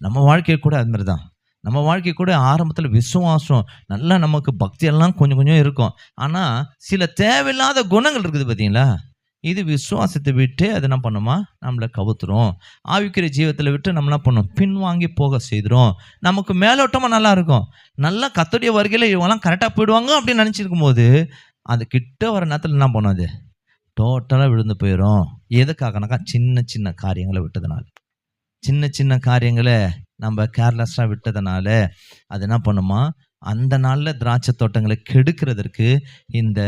நம்ம வாழ்க்கை கூட அதுமாதிரி தான். நம்ம வாழ்க்கை கூட ஆரம்பத்தில் விசுவாசம் நல்லா நமக்கு பக்தியெல்லாம் கொஞ்சம் கொஞ்சம் இருக்கும். ஆனால் சில தேவையில்லாத குணங்கள் இருக்குது பார்த்தீங்களா, இது விசுவாசத்தை விட்டு அது என்ன பண்ணுமா, நம்மளை கவுத்துரும். ஆவிக்குரிய ஜீவத்தில் விட்டு நம்ம என்ன பண்ணோம், பின்வாங்கி போக செய்கிறோம். நமக்கு மேலோட்டமாக நல்லா இருக்கும், நல்லா கர்த்தருடைய வருகையில் இவங்கெல்லாம் கரெக்டாக போயிடுவாங்க அப்படின்னு நினச்சிருக்கும் போது அது கிட்ட வர நேரத்தில் என்ன பண்ணும், அது டோட்டலாக விழுந்து போயிடும். எதுக்காகனாக்கா சின்ன சின்ன காரியங்களை விட்டதுனால, சின்ன சின்ன காரியங்களை நம்ம கேர்லெஸ்ஸாக விட்டதுனால அது என்ன பண்ணுமா, அந்த நாளில் திராட்சை தோட்டங்களை கெடுக்கிறதற்கு இந்த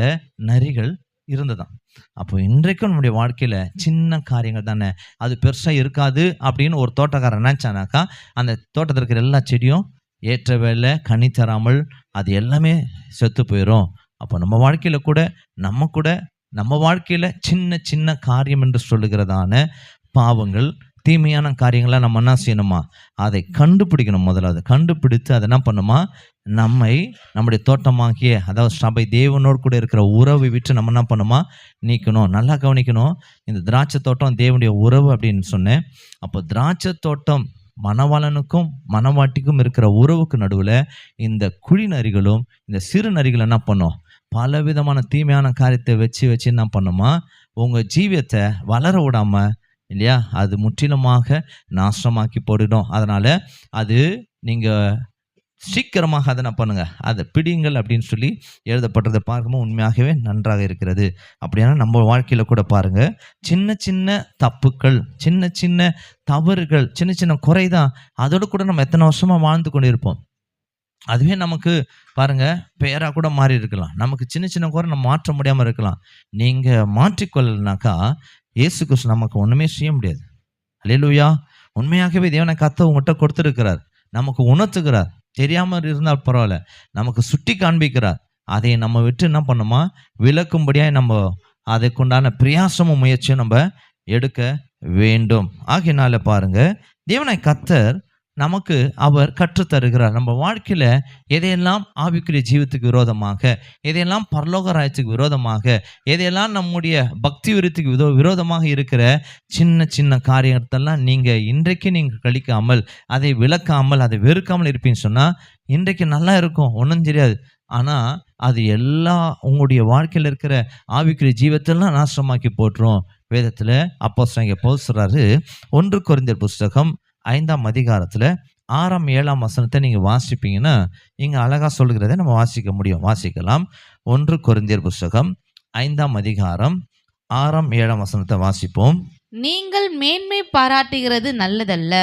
நரிகள் இருந்ததான். அப்போ இன்றைக்கும் நம்முடைய வாழ்க்கையில் சின்ன காரியங்கள் தானே, அது பெருசாக இருக்காது அப்படின்னு ஒரு தோட்டக்காரன் நினச்சானாக்கா அந்த தோட்டத்தில் இருக்கிற எல்லா செடியும் ஏற்ற வேலை கனி தராமல் அது எல்லாமே செத்து போயிடும். அப்போ நம்ம வாழ்க்கையில் கூட நம்ம வாழ்க்கையில் சின்ன சின்ன காரியம் என்று சொல்லுகிறதான பாவங்கள், தீமையான காரியங்களை நம்ம என்ன செய்யணுமா, அதை கண்டுபிடிக்கணும். முதலாவது கண்டுபிடித்து அதை என்ன பண்ணுமா, நம்முடைய தோட்டமாகிய அதாவது சபை தேவனோடு கூட இருக்கிற உறவை விட்டு நம்ம என்ன பண்ணுமா, நீக்கணும். நல்லா கவனிக்கணும். இந்த திராட்சை தோட்டம் தேவனுடைய உறவு அப்படின்னு சொன்னேன். அப்போ திராட்சை தோட்டம் மணவாளனுக்கும் மணவாட்டிக்கும் இருக்கிற உறவுக்கு நடுவில் இந்த குழி நரிகளும் இந்த சிறு நரிகள் என்ன பண்ணும், பல விதமான தீமையான காரியத்தை வச்சு என்ன பண்ணுமா, உங்கள் ஜீவியத்தை வளர விடாம இல்லையா, அது முற்றிலுமாக நாசமாக்கி போயிடும். அதனால் அது நீங்கள் சீக்கிரமாக அதை என்ன பண்ணுங்க, அதை பிடிங்கள் அப்படின்னு சொல்லி எழுதப்பட்டதை பார்க்கும்போது உண்மையாகவே நன்றாக இருக்கிறது. அப்படியான நம்ம வாழ்க்கையில் கூட பாருங்கள், சின்ன சின்ன தப்புக்கள், சின்ன சின்ன தவறுகள், சின்ன சின்ன குறை தான். அதோடு கூட நம்ம எத்தனை வருஷமாக வாழ்ந்து கொண்டு இருப்போம். அதுவே நமக்கு பாருங்க பெயராக கூட மாறி இருக்கலாம். நமக்கு சின்ன சின்ன குறை நம்ம மாற்ற முடியாமல் இருக்கலாம். நீங்கள் மாற்றிக்கொள்ளனாக்கா இயேசு கிறிஸ்து நமக்கு ஒன்றுமே செய்ய முடியாது. அல்லேலூயா. உண்மையாகவே தேவனை கர்த்தர் உங்கள்கிட்ட கொடுத்துருக்கிறார், நமக்கு உணர்த்துகிறார். தெரியாமல் இருந்தால் பரவாயில்ல, நமக்கு சுட்டி காண்பிக்கிறார். அதை நம்ம விட்டு என்ன பண்ணுமா, விளக்கும்படியாக நம்ம அதுக்குண்டான பிரயாசமும் முயற்சியும் நம்ம எடுக்க வேண்டும். ஆகையினால பாருங்க, தேவனை கர்த்தர் நமக்கு அவர் கற்றுத்தருகிறார். நம்ம வாழ்க்கையில் எதையெல்லாம் ஆவிக்குரிய ஜீவத்துக்கு விரோதமாக, எதையெல்லாம் பரலோக ராஜ்யத்துக்கு விரோதமாக, எதையெல்லாம் நம்முடைய பக்தி விருத்திக்கு விரோதமாக இருக்கிற சின்ன சின்ன காரியத்தெல்லாம் நீங்கள் இன்றைக்கு நீங்கள் கழிக்காமல், அதை விளக்காமல், அதை வெறுக்காமல் இருப்பீன்னு சொன்னால் இன்றைக்கு நல்லா இருக்கும், ஒன்றும் தெரியாது. ஆனால் அது எல்லாம் உங்களுடைய வாழ்க்கையில் இருக்கிற ஆவிக்குரிய ஜீவத்தெல்லாம் நாசமாக்கி போட்டுரும். வேதத்தில் அப்போஸ்தலனாகிய பவுல் சொல்றாரு, 1 கொரிந்தியர் புஸ்தகம் 5ஆம் அதிகாரத்தில் 6ஆம் 7ஆம் வசனத்தை நீங்கள் வாசிப்பீங்கன்னா இங்கே அழகாக சொல்கிறத நம்ம வாசிக்க முடியும். வாசிக்கலாம். 1 கொரிந்தியர் புஸ்தகம் 5ஆம் அதிகாரம் 6ஆம் 7ஆம் வசனத்தை வாசிப்போம். நீங்கள் மேன்மை பாராட்டுகிறது நல்லதல்ல,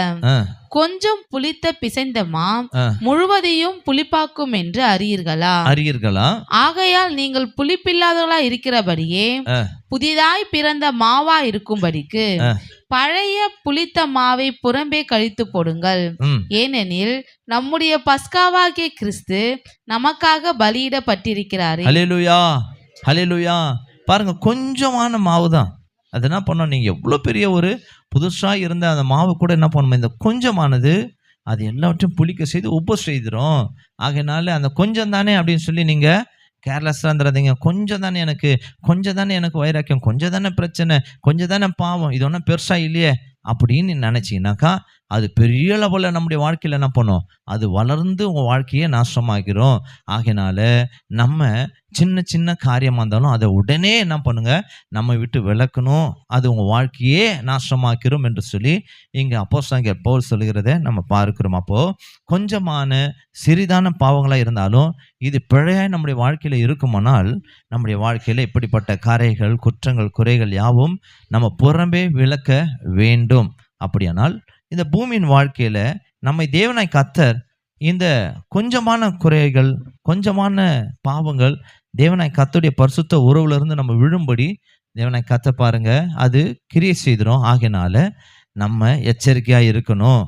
கொஞ்சம் புளித்த பிசைந்த மாம் முழுவதையும் புளிப்பாக்கும் என்று அறியீர்களா? ஆகையால் நீங்கள் புளிப்பில்லாதவர்களா இருக்கிறபடியே புதிதாய் பிறந்த மாவா இருக்கும்படிக்கு பழைய புளித்த மாவை புறம்பே கழித்து போடுங்கள். ஏனெனில் நம்முடைய பஸ்காவாகிய கிறிஸ்து நமக்காக பலியிடப்பட்டிருக்கிறாரே. ஹல்லேலூயா, ஹல்லேலூயா. பாருங்க, கொஞ்சமான மாவு தான். அது என்ன பண்ணோம், நீங்கள் எவ்வளோ பெரிய ஒரு புதுசாக இருந்த அந்த மாவு கூட என்ன பண்ணணும், இந்த கொஞ்சமானது அது எல்லாவற்றையும் புளிக்க செய்து உப்பு செய்திடும். ஆகையினால அந்த கொஞ்சம் தானே அப்படின்னு சொல்லி நீங்கள் கேர்லெஸ்ஸாக இருந்துடாதீங்க. கொஞ்சம் தானே எனக்கு வைராக்கியம், கொஞ்சம் தானே பிரச்சனை, கொஞ்சம் தானே பாவம், இது ஒன்றும் பெருசாக இல்லையே அப்படின்னு நினச்சிங்கனாக்கா அது பெரிய லெவலில் நம்முடைய வாழ்க்கையில் என்ன பண்ணும், அது வளர்ந்து உங்கள் வாழ்க்கையே நாசமாகிறோம். ஆகையினால நம்ம சின்ன சின்ன காரியமாக இருந்தாலும் அதை உடனே என்ன பண்ணுங்க, நம்ம விட்டு விளக்கணும். அது உங்கள் வாழ்க்கையே நாசமாக்கிறோம் என்று சொல்லி இங்கே அப்போஸ்தலனாகிய பவுல் சொல்கிறத நம்ம பார்க்கிறோம். அப்போது கொஞ்சமான சிறிதான பாவங்களாக இருந்தாலும் இது பிழையாய் நம்முடைய வாழ்க்கையில் இருக்குமானால் நம்முடைய வாழ்க்கையில் இப்படிப்பட்ட கரைகள், குற்றங்கள், குறைகள் யாவும் நம்ம புறம்பே விளக்க வேண்டும். அப்படியானால் இந்த பூமியின் வாழ்க்கையில் நம்மை தேவனாய் கர்த்தர் இந்த கொஞ்சமான குறைகள், கொஞ்சமான பாவங்கள் தேவனாய் கர்த்தருடைய பரிசுத்த உறவுலேருந்து நம்ம விழும்படி தேவனாய் கர்த்தர் பாருங்க அது கிரியை செய்திடும். ஆகையினால நம்ம எச்சரிக்கையாக இருக்கணும்.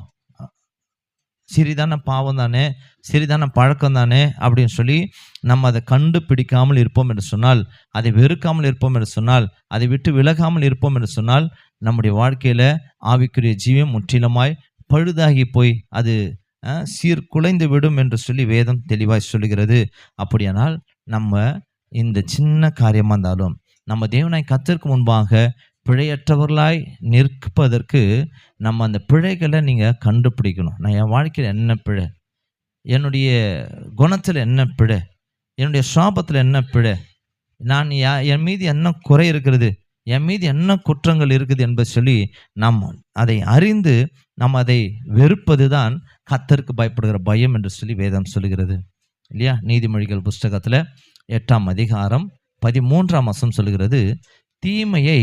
சிறிதான பாவம் தானே, சிறிதான பழக்கம் தானே அப்படின்னு சொல்லி நம்ம அதை கண்டுபிடிக்காமல் இருப்போம் என்று சொன்னால், அதை வெறுக்காமல் இருப்போம் என்று சொன்னால், அதை விட்டு விலகாமல் இருப்போம் என்று சொன்னால் நம்முடைய வாழ்க்கையில் ஆவிக்குரிய ஜீவம் முற்றிலுமாய் பழுதாகி போய் அது சீர்குலைந்து விடும் என்று சொல்லி வேதம் தெளிவாய் சொல்லுகிறது. அப்படியானால் நம்ம இந்த சின்ன காரியமாக இருந்தாலும் நம்ம தேவனாய் கர்த்தருக்கு முன்பாக பிழையற்றவர்களாய் நிற்பதற்கு நம்ம அந்த பிழைகளை நீங்கள் கண்டுபிடிக்கணும். நான் என் வாழ்க்கையில் என்ன பிழை, என்னுடைய குணத்தில் என்ன பிழை, என்னுடைய சாபத்தில் என்ன பிழை, நான் என் மீது என்ன குறை இருக்கிறது, என் மீது என்ன குற்றங்கள் இருக்குது என்பதை சொல்லி நாம் அதை அறிந்து நம்ம அதை வெறுப்பது தான் கர்த்தருக்கு பயப்படுகிற பயம் என்று சொல்லி வேதம் சொல்லுகிறது இல்லையா. நீதிமொழிகள் புஸ்தகத்தில் 8ஆம் அதிகாரம் 13ஆம் வசனம் சொல்லுகிறது, தீமையை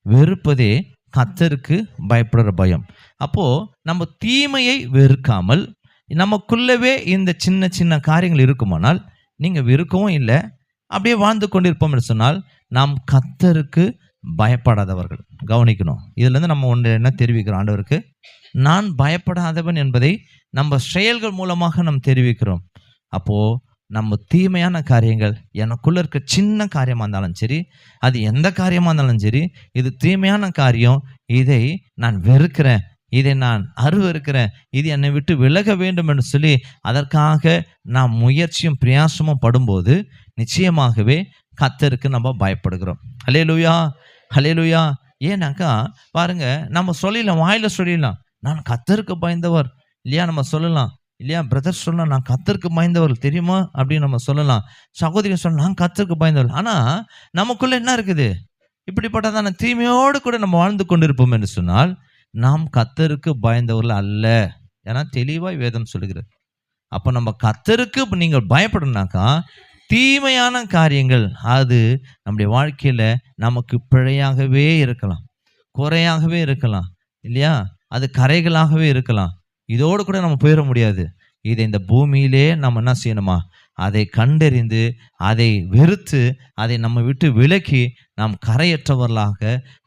வெறுப்பதே கர்த்தருக்கு பயப்படுகிற பயம். அப்போது நம்ம தீமையை வெறுக்காமல் நமக்குள்ளவே இந்த சின்ன சின்ன காரியங்கள் இருக்குமானால் நீங்கள் வெறுக்கவும் இல்லை, அப்படியே வாழ்ந்து கொண்டிருப்போம் என்று சொன்னால் நாம் கர்த்தருக்கு பயப்படாதவர்கள். கவனிக்கணும், இதுலேருந்து நம்ம ஒன்று என்ன தெரிவிக்கிறோம், ஆண்டவருக்கு நான் பயப்படாதவன் என்பதை நம்ம செயல்கள் மூலமாக நம்ம தெரிவிக்கிறோம். அப்போது நம்ம தீமையான காரியங்கள் எனக்குள்ளே இருக்க சின்ன காரியமாக இருந்தாலும் சரி, அது எந்த காரியமாக இருந்தாலும் சரி, இது தீமையான காரியம், இதை நான் வெறுக்கிறேன், இதை நான் அருவருக்கிறேன், இது என்னை விட்டு விலக வேண்டும் என்று சொல்லி அதற்காக நாம் முயற்சியும் பிரயாசமும் படும்போது நிச்சயமாகவே கர்த்தருக்கு நம்ம பயப்படுகிறோம். ஹல்லேலூயா, ஹல்லேலூயா. ஏன்னாக்கா பாருங்க, நம்ம சொல்லிடலாம், வாயில சொல்லிடலாம், நான் கர்த்தருக்கு பயந்தவர் இல்லையா, நம்ம சொல்லலாம் இல்லையா. பிரதர் சொல்லலாம், நான் கர்த்தருக்கு பயந்தவர் தெரியுமா அப்படின்னு நம்ம சொல்லலாம். சகோதரி சொல்லலாம், நான் கர்த்தருக்கு பயந்தவர். ஆனால் நமக்குள்ள என்ன இருக்குது? இப்படிப்பட்டதான தீமையோடு கூட நம்ம வாழ்ந்து கொண்டிருப்போம் என்று சொன்னால் நாம் கர்த்தருக்கு பயந்தவர்கள் அல்ல. ஏன்னா தெளிவாய் வேதம் சொல்லுகிறது. அப்போ நம்ம கர்த்தருக்கு நீங்கள் பயப்படணும்னாக்கா தீமையான காரியங்கள் அது நம்முடைய வாழ்க்கையில் நமக்கு பிழையாகவே இருக்கலாம், குறையாகவே இருக்கலாம் இல்லையா, அது கரைகளாகவே இருக்கலாம். இதோடு கூட நம்ம போயிட முடியாது. இதை இந்த பூமியிலே நம்ம என்ன செய்யணுமா, அதை கண்டறிந்து அதை வெறுத்து அதை நம்ம விட்டு விலக்கி நாம் கரையற்றவர்களாக,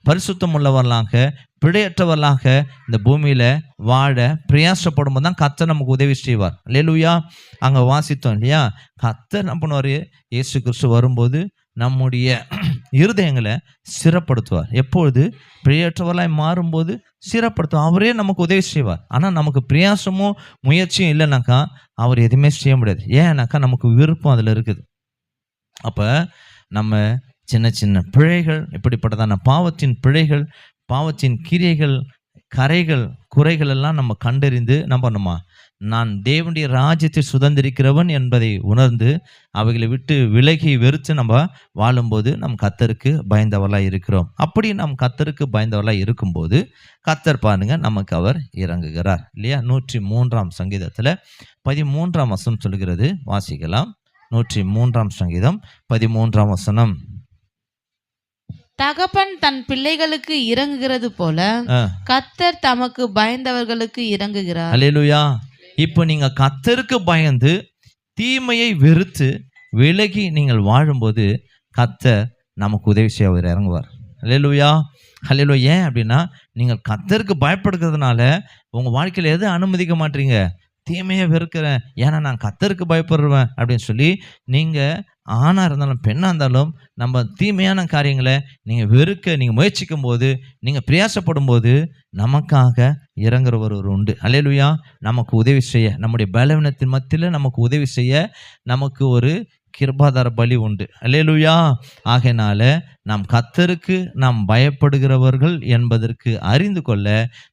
பரிசுத்தம் உள்ளவர்களாக, பிழையற்றவர்களாக இந்த பூமியில் வாழ பிரயாசப்படும் போது தான் கர்த்தர் நமக்கு உதவி செய்வார். அல்லேலூயா. அங்கே வாசித்தோம் இல்லையா, கர்த்தர் என்ன பண்ணுவார்? இயேசு கிறிஸ்து வரும்போது நம்முடைய இருதயங்களை சிறப்படுத்துவார். எப்பொழுது? பிழையற்றவர்களாய் மாறும்போது சிறப்படுத்துவார். அவரே நமக்கு உதவி செய்வார். ஆனால் நமக்கு பிரயாசமும் முயற்சியும் இல்லைனாக்கா அவர் எதுவுமே செய்ய முடியாது. ஏன்னாக்கா நமக்கு விருப்பம் அதில் இருக்குது. அப்போ நம்ம சின்ன சின்ன பிழைகள், இப்படிப்பட்டதான பாவத்தின் பிழைகள், பாவத்தின் கிரியைகள், கரைகள், குறைகள் எல்லாம் நம்ம கண்டறிந்து நம்ம பண்ணுமா, நான் தேவனுடைய ராஜ்யத்தை சுதந்திரிக்கிறவன் என்பதை உணர்ந்து அவைகளை விட்டு விலகி வெறுத்து நம்ம வாழும்போது நம் கர்த்தருக்கு பயந்தவர்களாக இருக்கிறோம். அப்படி நாம் கர்த்தருக்கு பயந்தவர்களாக இருக்கும்போது கர்த்தர் பாருங்க நமக்கு அவர் இறங்குகிறார் இல்லையா. 103ஆம் சங்கீதத்தில் 13ஆம் வசனம் சொல்கிறது, வாசிக்கலாம். 103ஆம் சங்கீதம் 13ஆம் வசனம். தகப்பன் தன் பிள்ளைகளுக்கு இறங்குகிறது போல கர்த்தர் தமக்கு பயந்தவர்களுக்கு இறங்குகிறார். அல்லேலூயா. இப்போ நீங்க கர்த்தருக்கு பயந்து தீமையை வெறுத்து விலகி நீங்கள் வாழும்போது கர்த்தர் நமக்கு உதவி செய்ய அவர் இறங்குவார். அல்லேலூயா, அல்லேலூயா. ஏன் அப்படின்னா நீங்கள் கர்த்தருக்கு பயப்படுகிறதுனால உங்க வாழ்க்கையில் எது அனுமதிக்க மாட்டீங்க? தீமையை வெறுக்கிறேன், ஏன்னா நான் கர்த்தருக்கு பயப்படுறேன் அப்படின்னு சொல்லி நீங்கள் ஆணாக இருந்தாலும் பெண்ணாக இருந்தாலும் நம்ம தீமையான காரியங்களை நீங்கள் வெறுக்க நீங்கள் முயற்சிக்கும் போது, நீங்கள் பிரயாசப்படும் போது நமக்காக இறங்குறவர் ஒரு உண்டு. அல்லேலூயா. நமக்கு உதவி செய்ய, நம்முடைய பலவீனத்தின் மத்தியில் நமக்கு உதவி செய்ய நமக்கு ஒரு கிருபாதார பலி உண்டு. அல்லேலூயா. ஆகையினால நாம் கர்த்தருக்கு நாம் பயப்படுகிறவர்கள் என்பதற்கு அறிந்து கொள்ள,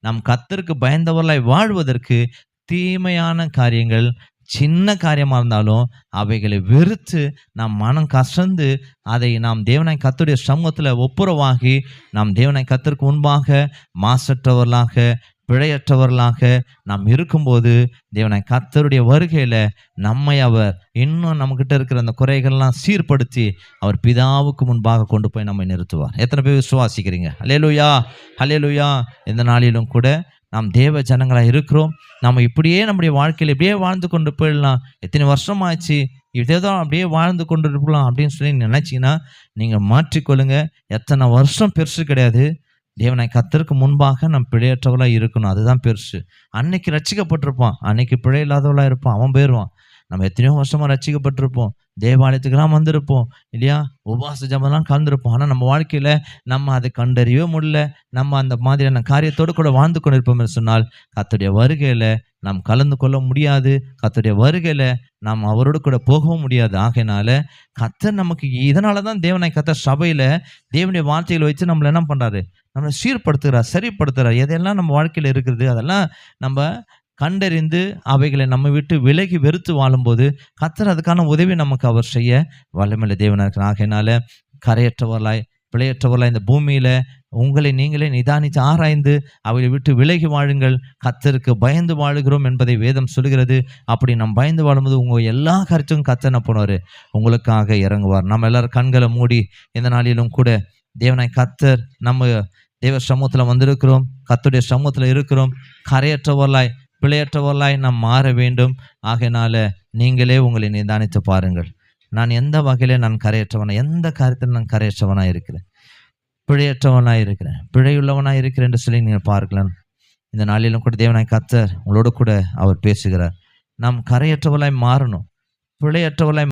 நாம் கர்த்தருக்கு பயந்தவர்களாய் வாழ்வதற்கு தீமையான காரியங்கள் சின்ன காரியமாக இருந்தாலும் அவைகளை வெறுத்து நாம் மனம் கசந்து அதை நாம் தேவனாய் கர்த்தருடைய சமூகத்தில் ஒப்புரவாகி நாம் தேவனாய் கர்த்தருக்கு முன்பாக மாசற்றவர்களாக, பிழையற்றவர்களாக நாம் இருக்கும்போது தேவனாய் கர்த்தருடைய வருகையில் நம்மை அவர் இன்னும் நம்மக்கிட்ட இருக்கிற அந்த குறைகள்லாம் சீர்படுத்தி அவர் பிதாவுக்கு முன்பாக கொண்டு போய் நம்மை நிறுத்துவார். எத்தனை பேர் விசுவாசிக்கிறீங்க? அல்லேலூயா, அல்லேலூயா. இந்த நாளிலும் கூட நாம் தேவ ஜனங்களாக இருக்கிறோம். நம்ம இப்படியே நம்முடைய வாழ்க்கையில் இப்படியே வாழ்ந்து கொண்டு போயிடலாம், எத்தனை வருஷம் ஆச்சு இதே தான் அப்படியே வாழ்ந்து கொண்டு இருக்கலாம் அப்படின்னு சொல்லி நினைச்சிங்கன்னா நீங்கள் மாற்றிக்கொள்ளுங்க. எத்தனை வருஷம் பெருசு கிடையாது. தேவனாய் கர்த்தருக்கு முன்பாக நம்ம பிழையற்றவளாக இருக்கணும், அதுதான் பெருசு. அன்னைக்கு ரட்சிக்கப்பட்டிருப்பான், அன்னைக்கு பிழை இல்லாதவளாக இருப்பான், அவன் போயிடுவான். நம்ம எத்தனையோ வருஷமாக ரட்சிக்கப்பட்டிருப்போம், தேவாலயத்துக்கெல்லாம் வந்திருப்போம் இல்லையா, உபவாச ஜபம்லாம் கலந்துருப்போம். ஆனால் நம்ம வாழ்க்கையில் நம்ம அதை கண்டறியவே முடியல. நம்ம அந்த மாதிரியான காரியத்தோடு கூட வாழ்ந்து கொண்டிருப்போம் என்று சொன்னால் கர்த்தருடைய வருகையில் நாம் கலந்து கொள்ள முடியாது. கர்த்தருடைய வருகையில் நாம் அவரோடு கூட போகவும் முடியாது. ஆகையினால கர்த்தர் நமக்கு இதனால தான் தேவனாய் கர்த்தர் சபையில் தேவனுடைய வார்த்தைகளை வச்சு நம்மளை என்ன பண்ணுறாரு, நம்மளை சீர்படுத்துகிறார், சரிப்படுத்துகிறார். எதெல்லாம் நம்ம வாழ்க்கையில் இருக்கிறது அதெல்லாம் நம்ம கண்டறிந்து அவைகளை நம்ம விட்டு விலகி வெறுத்து வாழும்போது கர்த்தர் அதுக்கான உதவி நமக்கு அவர் செய்ய வல்லமையுள்ள தேவனாக இருக்கிறார். ஆகையினால கரையற்றவர்களாய், பிழையற்றவர்களாய் இந்த பூமியில் உங்களை நீங்களே நிதானித்து ஆராய்ந்து அவைகளை விட்டு விலகி வாழுங்கள். கர்த்தருக்கு பயந்து வாழுகிறோம் என்பதை வேதம் சொல்கிறது. அப்படி நம்ம பயந்து வாழும்போது உங்கள் எல்லா கருத்துக்கும் கர்த்தர் என்ன பண்ணுவார், உங்களுக்காக இறங்குவார். நம்ம எல்லாரும் கண்களை மூடி இந்த நாளிலும் கூட தேவனாய் கர்த்தர் நம்ம தேவ சமூகத்தில் வந்திருக்கிறோம், கர்த்தருடைய சமூகத்தில் இருக்கிறோம். கரையற்றவர்களாய், பிழையற்றவர்களாய் நாம் மாற வேண்டும். ஆகையினால நீங்களே உங்களை நிதானித்து பாருங்கள், நான் எந்த வகையில் நான் கரையற்றவனாக, எந்த காரியத்தில் நான் கரையற்றவனாக இருக்கிறேன், பிழையற்றவனாக இருக்கிறேன், பிழையுள்ளவனாக இருக்கிறேன் என்று சொல்லி நீங்கள் பார்க்கலாம். இந்த நாளிலும் கூட தேவனாய் கர்த்தர் உங்களோடு கூட அவர் பேசுகிறார். நாம் கரையற்றவர்களாய் மாறணும், பிழையற்றவர்களாய்